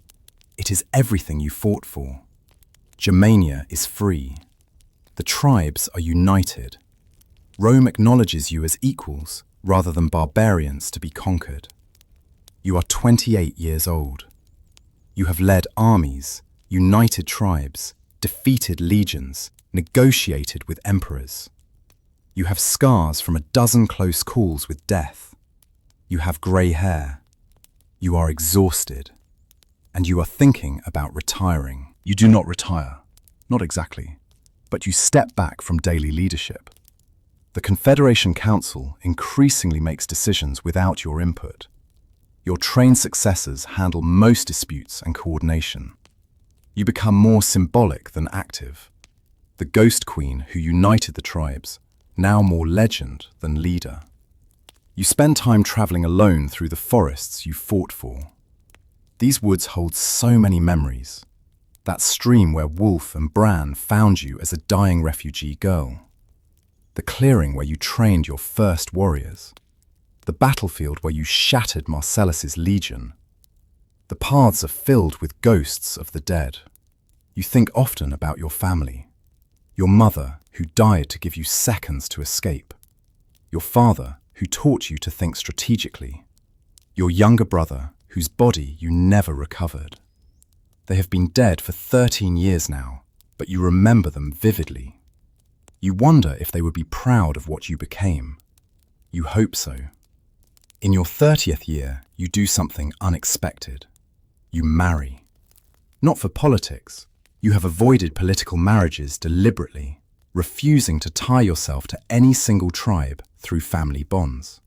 It is everything you fought for. Germania is free. The tribes are united. Rome acknowledges you as equals rather than barbarians to be conquered. You are 28 years old. You have led armies, united tribes, defeated legions, negotiated with emperors. You have scars from a dozen close calls with death. You have grey hair. You are exhausted, and you are thinking about retiring. You do not retire, not exactly, but you step back from daily leadership. The Confederation Council increasingly makes decisions without your input. Your trained successors handle most disputes and coordination. You become more symbolic than active. The Ghost Queen who united the tribes, now more legend than leader. You spend time traveling alone through the forests you fought for. These woods hold so many memories. That stream where Wolf and Bran found you as a dying refugee girl. The clearing where you trained your first warriors. The battlefield where you shattered Marcellus's legion. The paths are filled with ghosts of the dead. You think often about your family. Your mother, who died to give you seconds to escape. Your father, who taught you to think strategically. Your younger brother, whose body you never recovered. They have been dead for 13 years now, but you remember them vividly. You wonder if they would be proud of what you became. You hope so. In your 30th year, you do something unexpected. You marry. Not for politics. You have avoided political marriages deliberately, refusing to tie yourself to any single tribe through family bonds.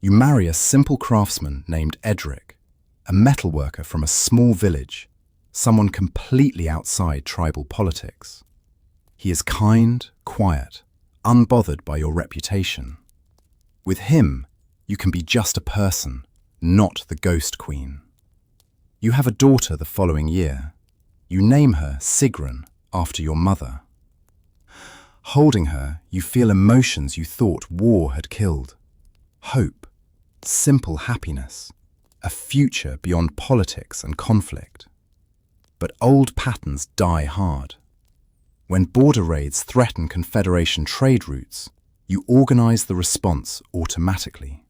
You marry a simple craftsman named Edric, a metalworker from a small village, someone completely outside tribal politics. He is kind, quiet, unbothered by your reputation. With him, you can be just a person, not the Ghost Queen. You have a daughter the following year. You name her Sigrun, after your mother. Holding her, you feel emotions you thought war had killed. Hope, simple happiness, a future beyond politics and conflict. But old patterns die hard. When border raids threaten Confederation trade routes, you organize the response automatically.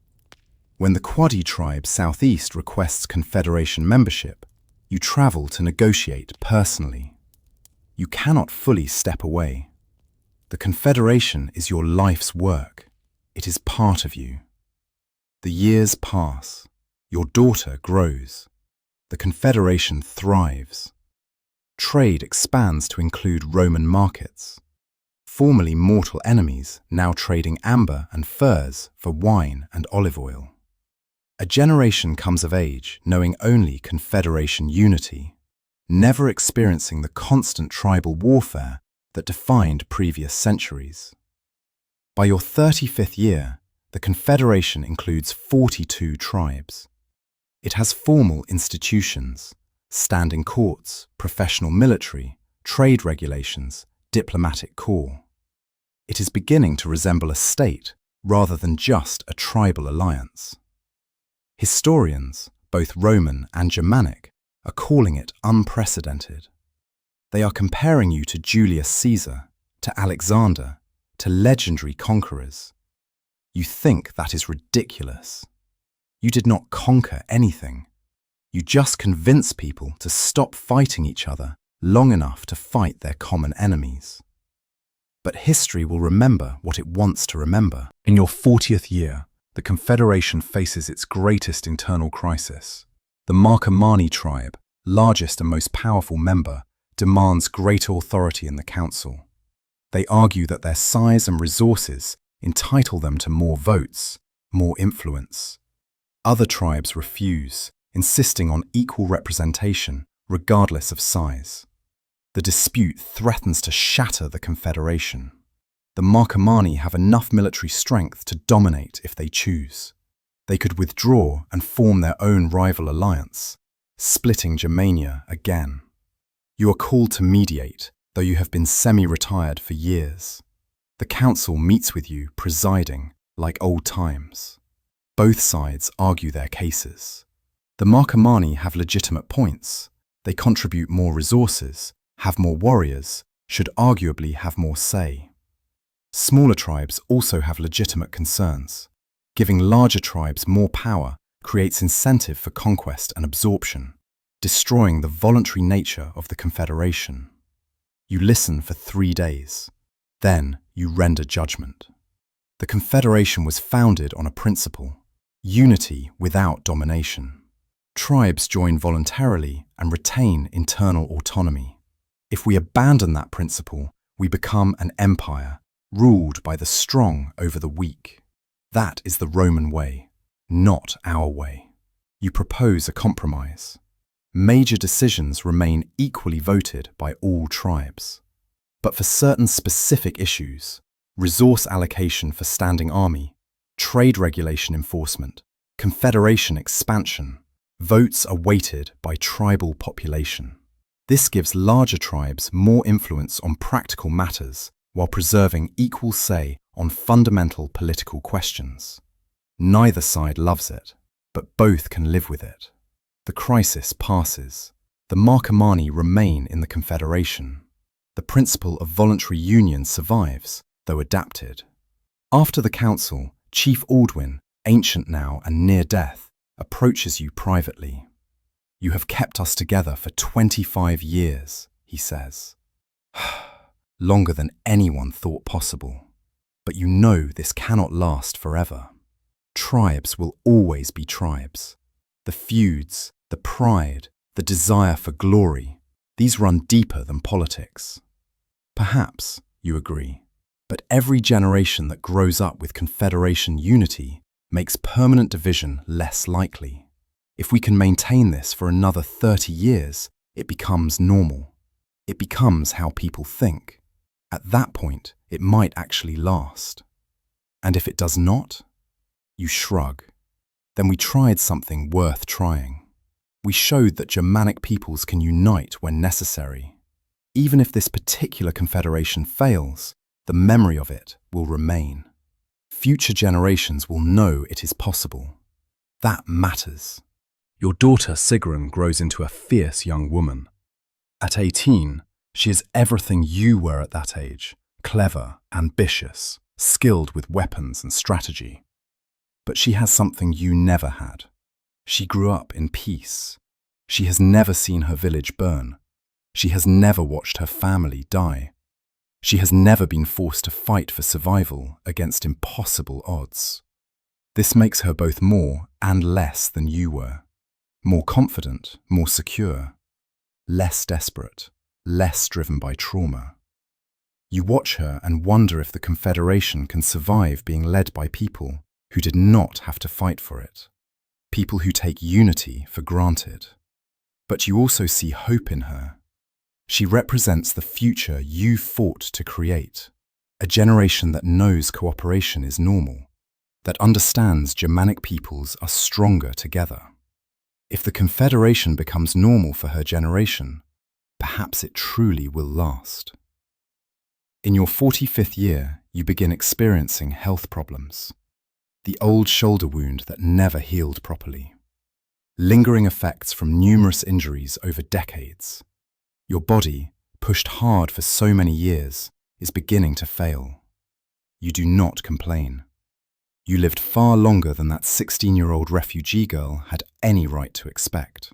When the Quadi tribe southeast requests Confederation membership, you travel to negotiate personally. You cannot fully step away. The Confederation is your life's work. It is part of you. The years pass. Your daughter grows. The Confederation thrives. Trade expands to include Roman markets. Formerly mortal enemies now trading amber and furs for wine and olive oil. A generation comes of age knowing only Confederation unity, never experiencing the constant tribal warfare that defined previous centuries. By your 35th year, the Confederation includes 42 tribes. It has formal institutions, standing courts, professional military, trade regulations, diplomatic corps. It is beginning to resemble a state rather than just a tribal alliance. Historians, both Roman and Germanic, are calling it unprecedented. They are comparing you to Julius Caesar, to Alexander, to legendary conquerors. You think that is ridiculous. You did not conquer anything. You just convince people to stop fighting each other long enough to fight their common enemies. But history will remember what it wants to remember. In your 40th year, the Confederation faces its greatest internal crisis. The Marcomanni tribe, largest and most powerful member, demands greater authority in the council. They argue that their size and resources entitle them to more votes, more influence. Other tribes refuse, insisting on equal representation regardless of size. The dispute threatens to shatter the Confederation. The Marcomanni have enough military strength to dominate if they choose. They could withdraw and form their own rival alliance, splitting Germania again. You are called to mediate, though you have been semi-retired for years. The council meets with you, presiding, like old times. Both sides argue their cases. The Marcomanni have legitimate points. They contribute more resources, have more warriors, should arguably have more say. Smaller tribes also have legitimate concerns. Giving larger tribes more power creates incentive for conquest and absorption, destroying the voluntary nature of the Confederation. You listen for 3 days. Then you render judgment. The Confederation was founded on a principle: unity without domination. Tribes join voluntarily and retain internal autonomy. If we abandon that principle, we become an empire, ruled by the strong over the weak. That is the Roman way, not our way. You propose a compromise. Major decisions remain equally voted by all tribes. But for certain specific issues, resource allocation for standing army, trade regulation enforcement, confederation expansion, votes are weighted by tribal population. This gives larger tribes more influence on practical matters while preserving equal say on fundamental political questions. Neither side loves it, but both can live with it. The crisis passes. The Marcomanni remain in the confederation. The principle of voluntary union survives, though adapted. After the council, Chief Aldwin, ancient now and near death, approaches you privately. "You have kept us together for 25 years, he says. Longer than anyone thought possible. But you know this cannot last forever. Tribes will always be tribes. The feuds, the pride, the desire for glory, these run deeper than politics. Perhaps, you agree, but every generation that grows up with Confederation unity makes permanent division less likely. If we can maintain this for another 30 years, it becomes normal. It becomes how people think. At that point, it might actually last. And if it does not, you shrug. Then we tried something worth trying. We showed that Germanic peoples can unite when necessary. Even if this particular confederation fails, the memory of it will remain. Future generations will know it is possible. That matters." Your daughter Sigrun grows into a fierce young woman. At 18, she is everything you were at that age: clever, ambitious, skilled with weapons and strategy. But she has something you never had. She grew up in peace. She has never seen her village burn. She has never watched her family die. She has never been forced to fight for survival against impossible odds. This makes her both more and less than you were. More confident, more secure. Less desperate, less driven by trauma. You watch her and wonder if the Confederation can survive being led by people who did not have to fight for it. People who take unity for granted. But you also see hope in her. She represents the future you fought to create, a generation that knows cooperation is normal, that understands Germanic peoples are stronger together. If the Confederation becomes normal for her generation, perhaps it truly will last. In your 45th year, you begin experiencing health problems. The old shoulder wound that never healed properly. Lingering effects from numerous injuries over decades. Your body, pushed hard for so many years, is beginning to fail. You do not complain. You lived far longer than that 16-year-old refugee girl had any right to expect.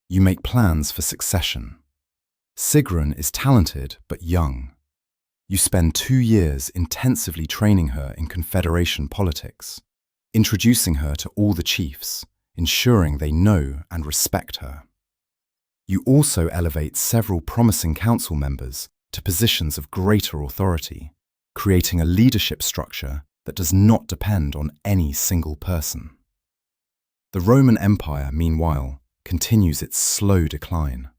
You make plans for succession. Sigrun is talented but young. You spend 2 years intensively training her in Confederation politics, introducing her to all the chiefs, ensuring they know and respect her. You also elevate several promising council members to positions of greater authority, creating a leadership structure that does not depend on any single person. The Roman Empire, meanwhile, continues its slow decline.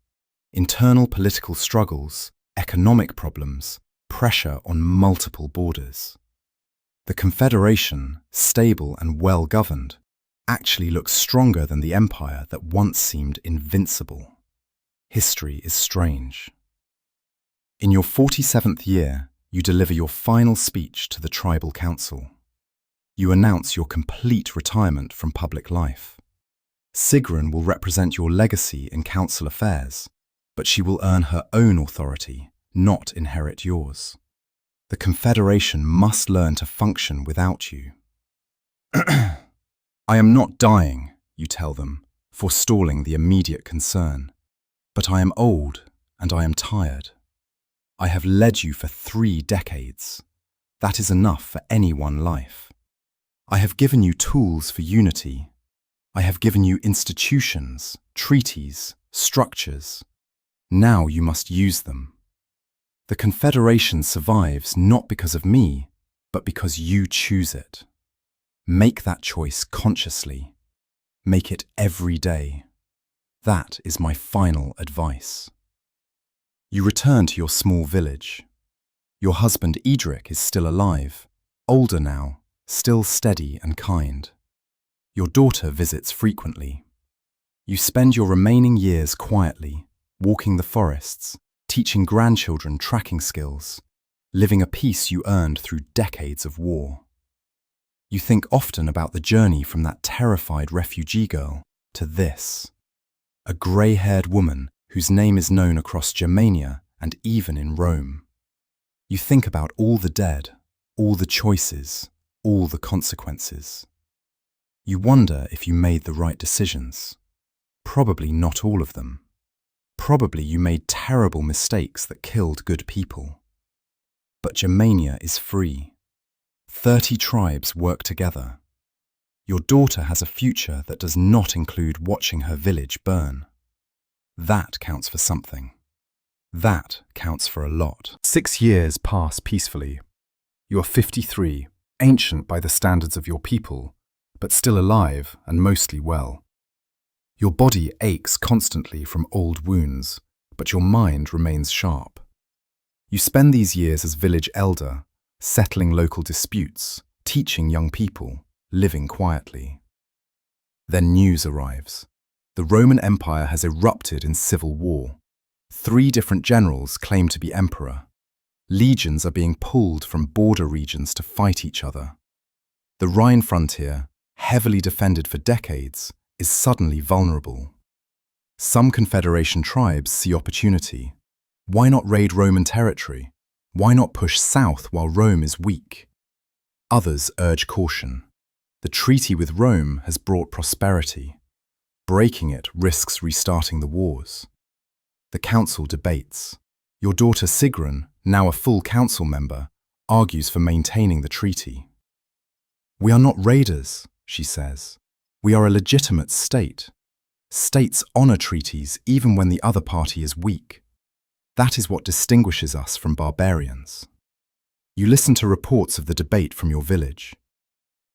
Internal political struggles, economic problems, pressure on multiple borders. The Confederation, stable and well-governed, actually looks stronger than the empire that once seemed invincible. History is strange. In your 47th year, you deliver your final speech to the tribal council. You announce your complete retirement from public life. Sigrun will represent your legacy in council affairs, but she will earn her own authority, not inherit yours. The Confederation must learn to function without you. "I am not dying," you tell them, forestalling the immediate concern. "But I am old and I am tired. I have led you for 3 decades. That is enough for any one life. I have given you tools for unity. I have given you institutions, treaties, structures. Now you must use them. The Confederation survives not because of me, but because you choose it. Make that choice consciously. Make it every day. That is my final advice. You return to your small village. Your husband Edric is still alive, older now, still steady and kind. Your daughter visits frequently. You spend your remaining years quietly, walking the forests, teaching grandchildren tracking skills, living a peace you earned through decades of war. You think often about the journey from that terrified refugee girl to this, a grey-haired woman whose name is known across Germania and even in Rome. You think about all the dead, all the choices, all the consequences. You wonder if you made the right decisions. Probably not all of them. Probably you made terrible mistakes that killed good people. But Germania is free. 30 tribes work together. Your daughter has a future that does not include watching her village burn. That counts for something. That counts for a lot. 6 years pass peacefully. You are 53, ancient by the standards of your people, but still alive and mostly well. Your body aches constantly from old wounds, but your mind remains sharp. You spend these years as village elder, settling local disputes, teaching young people, living quietly. Then news arrives. The Roman Empire has erupted in civil war. 3 different generals claim to be emperor. Legions are being pulled from border regions to fight each other. The Rhine frontier, heavily defended for decades, is suddenly vulnerable. Some Confederation tribes see opportunity. Why not raid Roman territory? Why not push south while Rome is weak? Others urge caution. The treaty with Rome has brought prosperity. Breaking it risks restarting the wars. The council debates. Your daughter Sigrun, now a full council member, argues for maintaining the treaty. "We are not raiders," she says. "We are a legitimate state. States honor treaties even when the other party is weak. That is what distinguishes us from barbarians." You listen to reports of the debate from your village.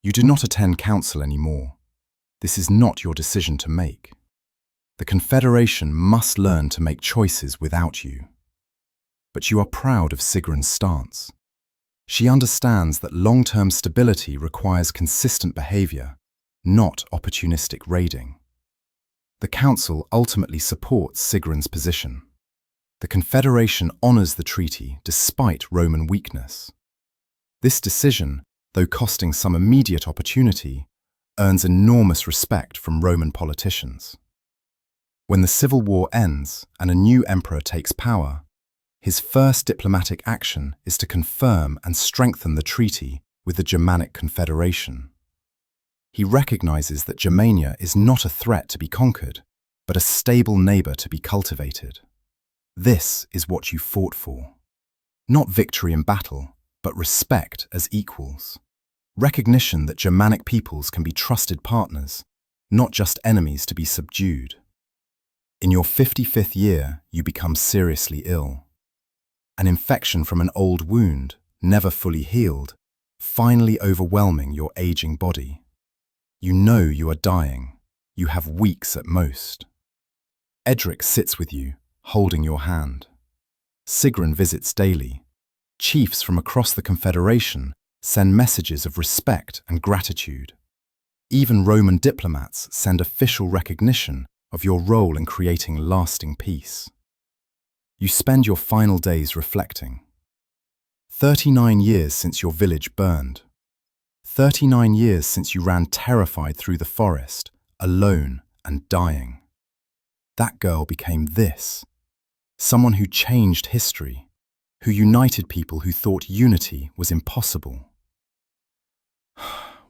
You do not attend council anymore. This is not your decision to make. The Confederation must learn to make choices without you. But you are proud of Sigrun's stance. She understands that long-term stability requires consistent behavior, not opportunistic raiding. The Council ultimately supports Sigrun's position. The Confederation honors the treaty despite Roman weakness. This decision, though costing some immediate opportunity, earns enormous respect from Roman politicians. When the civil war ends and a new emperor takes power, his first diplomatic action is to confirm and strengthen the treaty with the Germanic Confederation. He recognizes that Germania is not a threat to be conquered, but a stable neighbor to be cultivated. This is what you fought for. Not victory in battle, but respect as equals. Recognition that Germanic peoples can be trusted partners, not just enemies to be subdued. In your 55th year, you become seriously ill. An infection from an old wound, never fully healed, finally overwhelming your aging body. You know you are dying. You have weeks at most. Edric sits with you, holding your hand. Sigrun visits daily. Chiefs from across the Confederation send messages of respect and gratitude. Even Roman diplomats send official recognition of your role in creating lasting peace. You spend your final days reflecting. 39 years since your village burned. 39 years since you ran terrified through the forest, alone and dying. That girl became this. Someone who changed history, who united people who thought unity was impossible.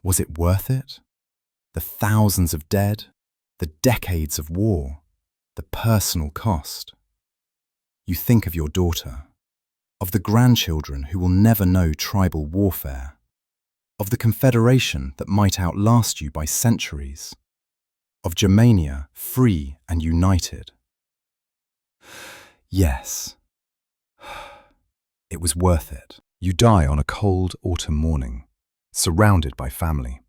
Was it worth it? The thousands of dead, the decades of war, the personal cost. You think of your daughter, of the grandchildren who will never know tribal warfare, of the Confederation that might outlast you by centuries. of Germania free and united. Yes, it was worth it. You die on a cold autumn morning, surrounded by family.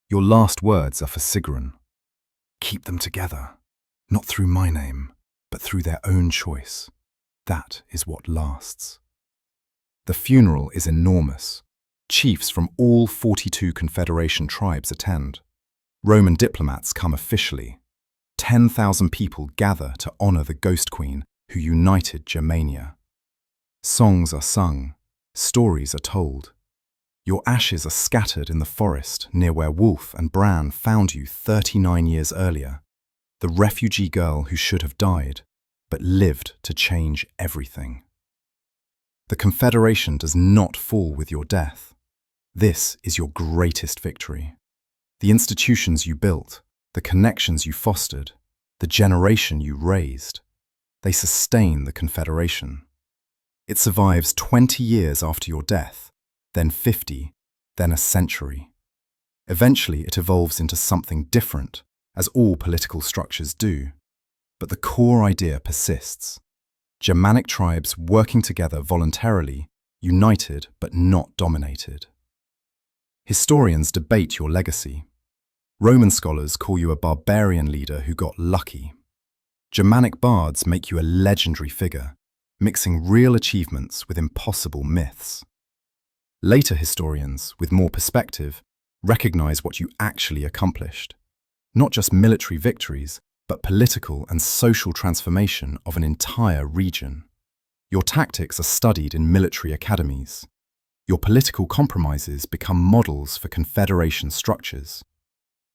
Your last words are for Sigrun. Keep them together, not through my name, but through their own choice. That is what lasts. The funeral is enormous. Chiefs from all 42 Confederation tribes attend. Roman diplomats come officially. 10,000 people gather to honor the Ghost Queen who united Germania. Songs are sung, stories are told. Your ashes are scattered in the forest near where Wolf and Bran found you 39 years earlier, the refugee girl who should have died, but lived to change everything. The Confederation does not fall with your death. This is your greatest victory. The institutions you built, the connections you fostered, the generation you raised, they sustain the Confederation. It survives 20 years after your death, then 50, then a century. Eventually it evolves into something different, as all political structures do. But the core idea persists. Germanic tribes working together voluntarily, united but not dominated. Historians debate your legacy. Roman scholars call you a barbarian leader who got lucky. Germanic bards make you a legendary figure, mixing real achievements with impossible myths. Later historians, with more perspective, recognize what you actually accomplished. Not just military victories, but political and social transformation of an entire region. Your tactics are studied in military academies. Your political compromises become models for Confederation structures.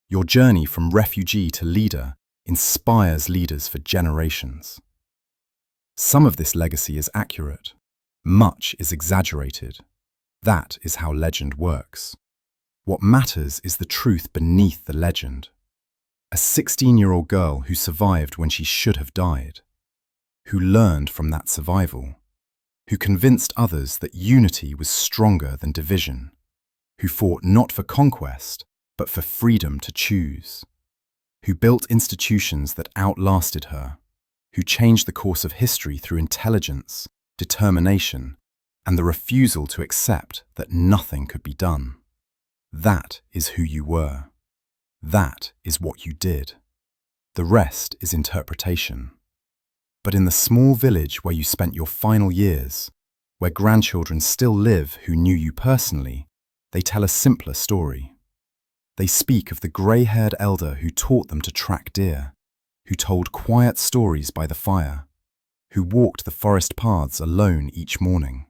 Your journey from refugee to leader inspires leaders for generations. Some of this legacy is accurate. Much is exaggerated. That is how legend works. What matters is the truth beneath the legend. A 16-year-old girl who survived when she should have died, who learned from that survival, who convinced others that unity was stronger than division, who fought not for conquest, but for freedom to choose, who built institutions that outlasted her, who changed the course of history through intelligence, determination, and the refusal to accept that nothing could be done. That is who you were. That is what you did. The rest is interpretation. But in the small village where you spent your final years, where grandchildren still live who knew you personally, they tell a simpler story. They speak of the grey-haired elder who taught them to track deer, who told quiet stories by the fire, who walked the forest paths alone each morning.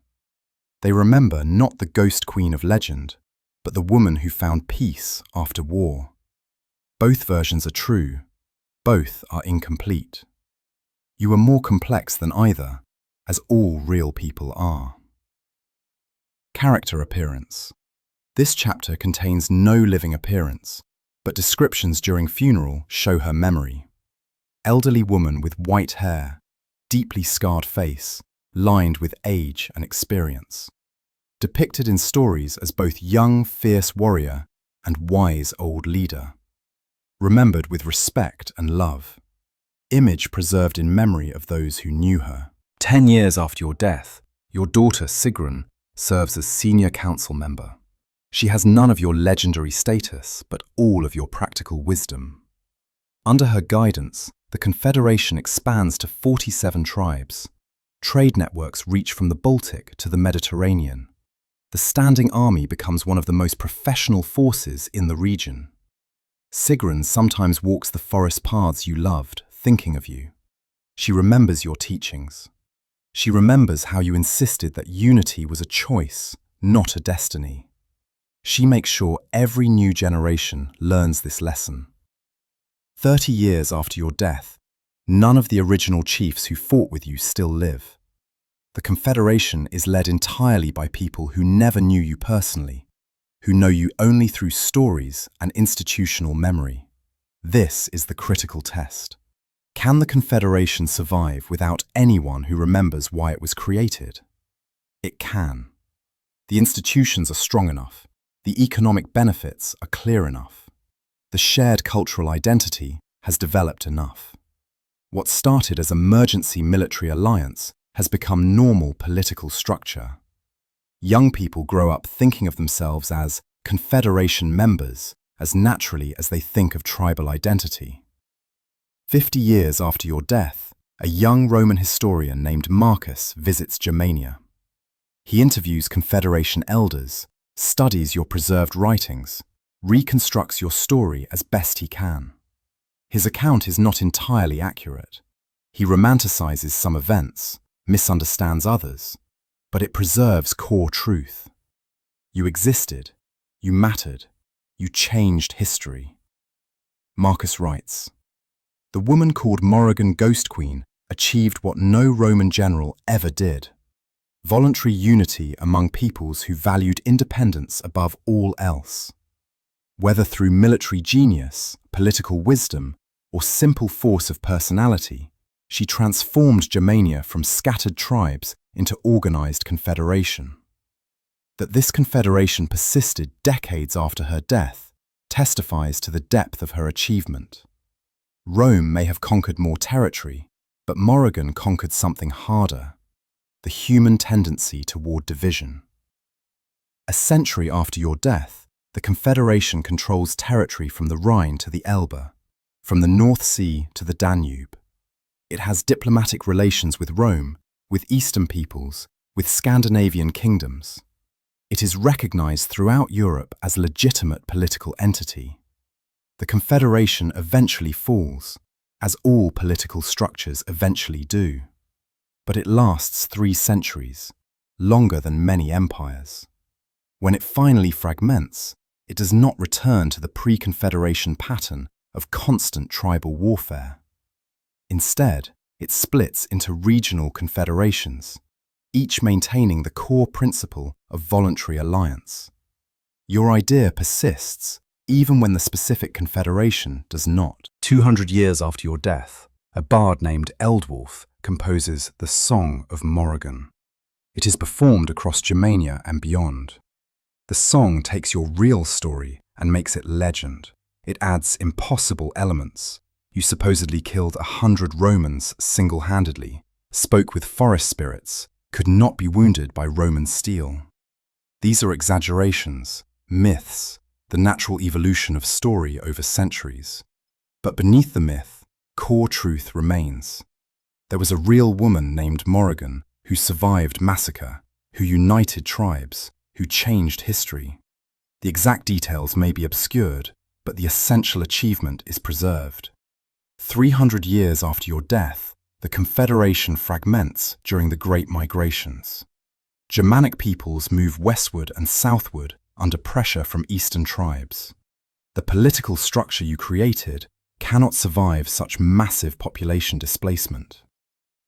They remember not the Ghost Queen of legend, but the woman who found peace after war. Both versions are true. Both are incomplete. You are more complex than either, as all real people are. Character appearance. This chapter contains no living appearance, but descriptions during funeral show her memory. Elderly woman with white hair, deeply scarred face, lined with age and experience. Depicted in stories as both young, fierce warrior and wise old leader. Remembered with respect and love. Image preserved in memory of those who knew her. 10 years after your death, your daughter Sigrun serves as senior council member. She has none of your legendary status, but all of your practical wisdom. Under her guidance, the Confederation expands to 47 tribes. Trade networks reach from the Baltic to the Mediterranean. The standing army becomes one of the most professional forces in the region. Sigrun sometimes walks the forest paths you loved, thinking of you. She remembers your teachings. She remembers how you insisted that unity was a choice, not a destiny. She makes sure every new generation learns this lesson. 30 years after your death, none of the original chiefs who fought with you still live. The Confederation is led entirely by people who never knew you personally, who know you only through stories and institutional memory. This is the critical test. Can the Confederation survive without anyone who remembers why it was created? It can. The institutions are strong enough. The economic benefits are clear enough. The shared cultural identity has developed enough. What started as emergency military alliance has become normal political structure. Young people grow up thinking of themselves as confederation members as naturally as they think of tribal identity. 50 years after your death, a young Roman historian named Marcus visits Germania. He interviews Confederation elders, studies your preserved writings, reconstructs your story as best he can. His account is not entirely accurate. He romanticizes some events, misunderstands others, but it preserves core truth. You existed, you mattered, you changed history. Marcus writes, "The woman called Morrigan Ghost Queen achieved what no Roman general ever did. Voluntary unity among peoples who valued independence above all else. Whether through military genius, political wisdom, or simple force of personality, she transformed Germania from scattered tribes into organized confederation. That this confederation persisted decades after her death testifies to the depth of her achievement. Rome may have conquered more territory, but Morrigan conquered something harder, the human tendency toward division. A century after your death, the Confederation controls territory from the Rhine to the Elbe, from the North Sea to the Danube. It has diplomatic relations with Rome, with Eastern peoples, with Scandinavian kingdoms. It is recognized throughout Europe as a legitimate political entity. The Confederation eventually falls, as all political structures eventually do. But it lasts 3 centuries, longer than many empires. When it finally fragments, it does not return to the pre-Confederation pattern of constant tribal warfare. Instead, it splits into regional confederations, each maintaining the core principle of voluntary alliance. Your idea persists, even when the specific confederation does not. 200 years after your death, a bard named Eldwulf composes the Song of Morrigan. It is performed across Germania and beyond. The song takes your real story and makes it legend. It adds impossible elements. You supposedly killed 100 Romans single-handedly, spoke with forest spirits, could not be wounded by Roman steel. These are exaggerations, myths, the natural evolution of story over centuries. But beneath the myth, core truth remains. There was a real woman named Morrigan who survived massacre, who united tribes, who changed history. The exact details may be obscured, but the essential achievement is preserved. 300 years after your death, the Confederation fragments during the Great Migrations. Germanic peoples move westward and southward under pressure from Eastern tribes. The political structure you created cannot survive such massive population displacement.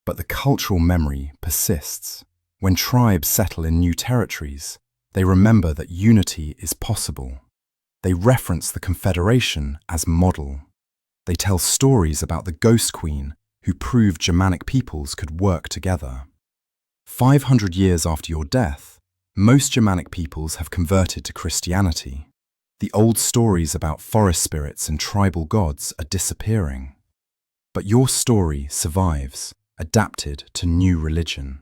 But the cultural memory persists. When tribes settle in new territories, they remember that unity is possible. They reference the Confederation as model. They tell stories about the Ghost Queen who proved Germanic peoples could work together. 500 years after your death, most Germanic peoples have converted to Christianity. The old stories about forest spirits and tribal gods are disappearing. But your story survives, adapted to new religion.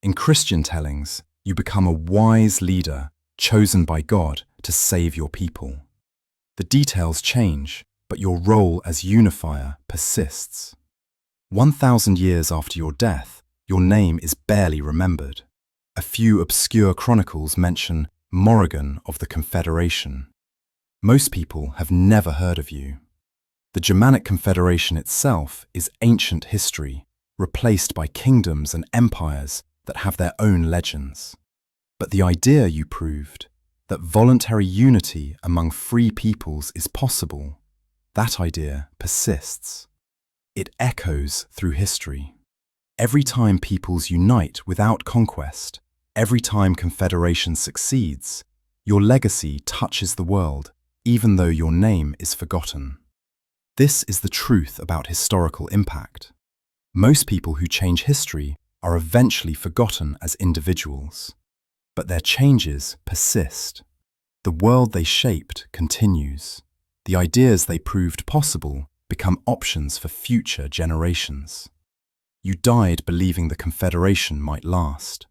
In Christian tellings, you become a wise leader chosen by God to save your people. The details change, but your role as unifier persists. 1,000 years after your death, your name is barely remembered. A few obscure chronicles mention Morrigan of the Confederation. Most people have never heard of you. The Germanic Confederation itself is ancient history, replaced by kingdoms and empires that have their own legends. But the idea you proved, that voluntary unity among free peoples is possible, that idea persists. It echoes through history. Every time peoples unite without conquest, every time confederation succeeds, your legacy touches the world, even though your name is forgotten. This is the truth about historical impact. Most people who change history are eventually forgotten as individuals, but their changes persist. The world they shaped continues. The ideas they proved possible become options for future generations. You died believing the Confederation might last.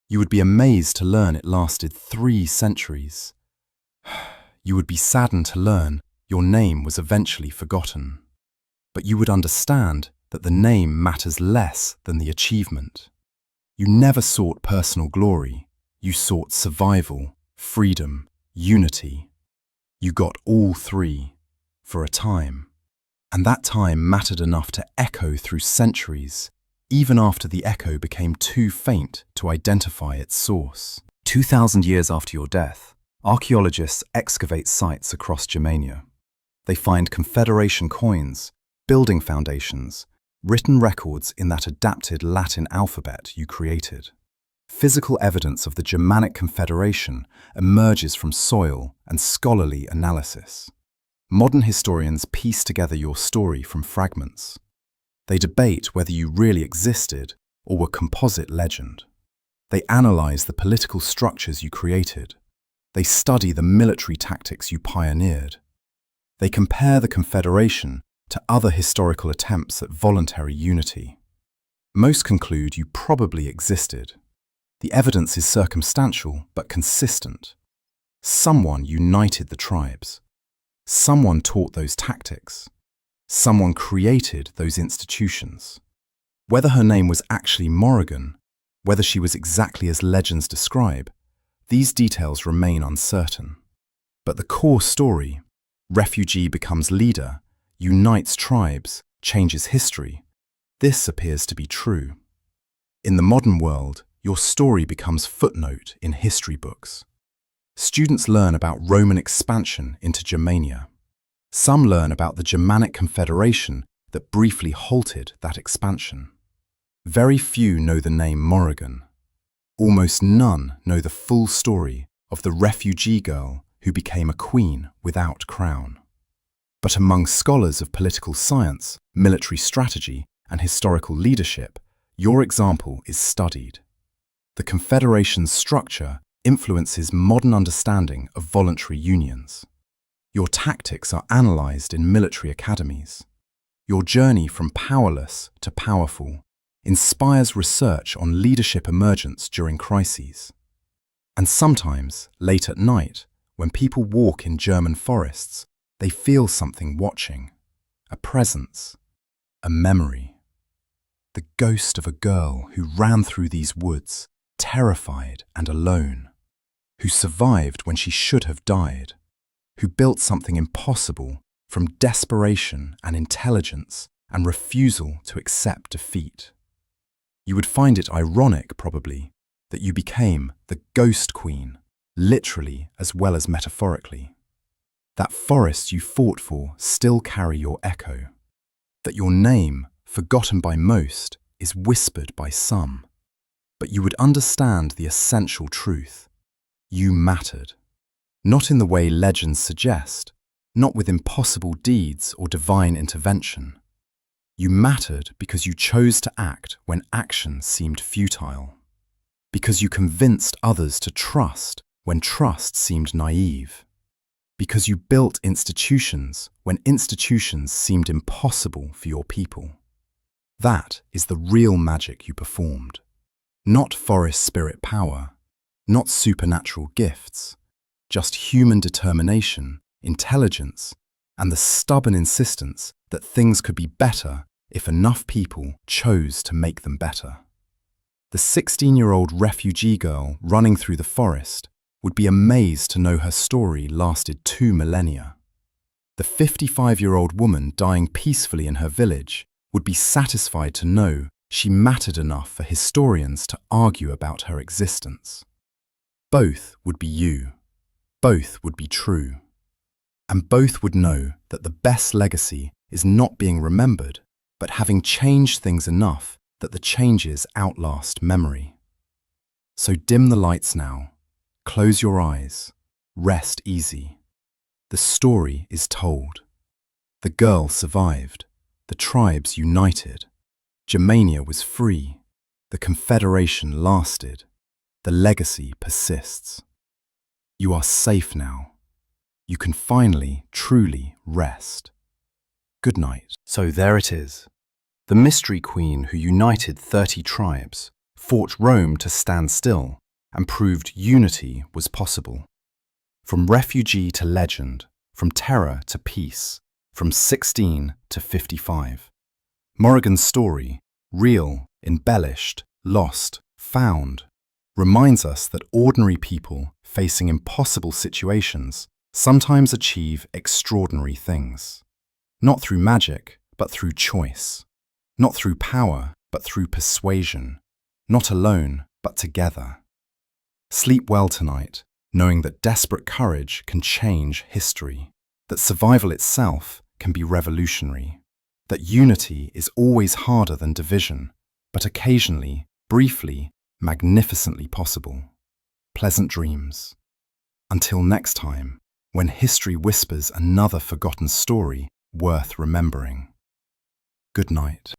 You would be amazed to learn it lasted 3 centuries. You would be saddened to learn your name was eventually forgotten. But you would understand that the name matters less than the achievement. You never sought personal glory. You sought survival, freedom, unity. You got all 3 for a time. And that time mattered enough to echo through centuries, even after the echo became too faint to identify its source. 2,000 years after your death, archaeologists excavate sites across Germania. They find Confederation coins, building foundations, written records in that adapted Latin alphabet you created. Physical evidence of the Germanic Confederation emerges from soil and scholarly analysis. Modern historians piece together your story from fragments. They debate whether you really existed or were composite legend. They analyze the political structures you created. They study the military tactics you pioneered. They compare the Confederation to other historical attempts at voluntary unity. Most conclude you probably existed. The evidence is circumstantial but consistent. Someone united the tribes. Someone taught those tactics. Someone created those institutions. Whether her name was actually Morrigan, whether she was exactly as legends describe, these details remain uncertain. But the core story, refugee becomes leader, unites tribes, changes history, this appears to be true. In the modern world, your story becomes footnote in history books. Students learn about Roman expansion into Germania. Some learn about the Germanic Confederation that briefly halted that expansion. Very few know the name Morrigan. Almost none know the full story of the refugee girl who became a queen without crown. But among scholars of political science, military strategy, and historical leadership, your example is studied. The Confederation's structure influences modern understanding of voluntary unions. Your tactics are analyzed in military academies. Your journey from powerless to powerful inspires research on leadership emergence during crises. And sometimes, late at night, when people walk in German forests, they feel something watching, a presence, a memory. The ghost of a girl who ran through these woods, terrified and alone, who survived when she should have died, who built something impossible from desperation and intelligence and refusal to accept defeat. You would find it ironic, probably, that you became the ghost queen, literally as well as metaphorically. That forests you fought for still carry your echo. That your name, forgotten by most, is whispered by some. But you would understand the essential truth. You mattered. Not in the way legends suggest, not with impossible deeds or divine intervention. You mattered because you chose to act when action seemed futile. Because you convinced others to trust when trust seemed naive. Because you built institutions when institutions seemed impossible for your people. That is the real magic you performed. Not forest spirit power, not supernatural gifts, just human determination, intelligence, and the stubborn insistence that things could be better if enough people chose to make them better. The 16-year-old refugee girl running through the forest would be amazed to know her story lasted 2 millennia. The 55-year-old woman dying peacefully in her village would be satisfied to know she mattered enough for historians to argue about her existence. Both would be you. Both would be true. And both would know that the best legacy is not being remembered, but having changed things enough that the changes outlast memory. So dim the lights now. Close your eyes. Rest easy. The story is told. The girl survived. The tribes united. Germania was free. The Confederation lasted. The legacy persists. You are safe now. you can finally, truly rest. Good night. So there it is. The mystery queen who united 30 tribes, fought Rome to stand still, and proved unity was possible. From refugee to legend, from terror to peace, from 16 to 55. Morrigan's story, real, embellished, lost, found, reminds us that ordinary people facing impossible situations sometimes achieve extraordinary things. Not through magic, but through choice. Not through power, but through persuasion. Not alone, but together. Sleep well tonight, knowing that desperate courage can change history, that survival itself can be revolutionary, that unity is always harder than division, but occasionally, briefly, magnificently possible. Pleasant dreams. Until next time, when history whispers another forgotten story worth remembering. Good night.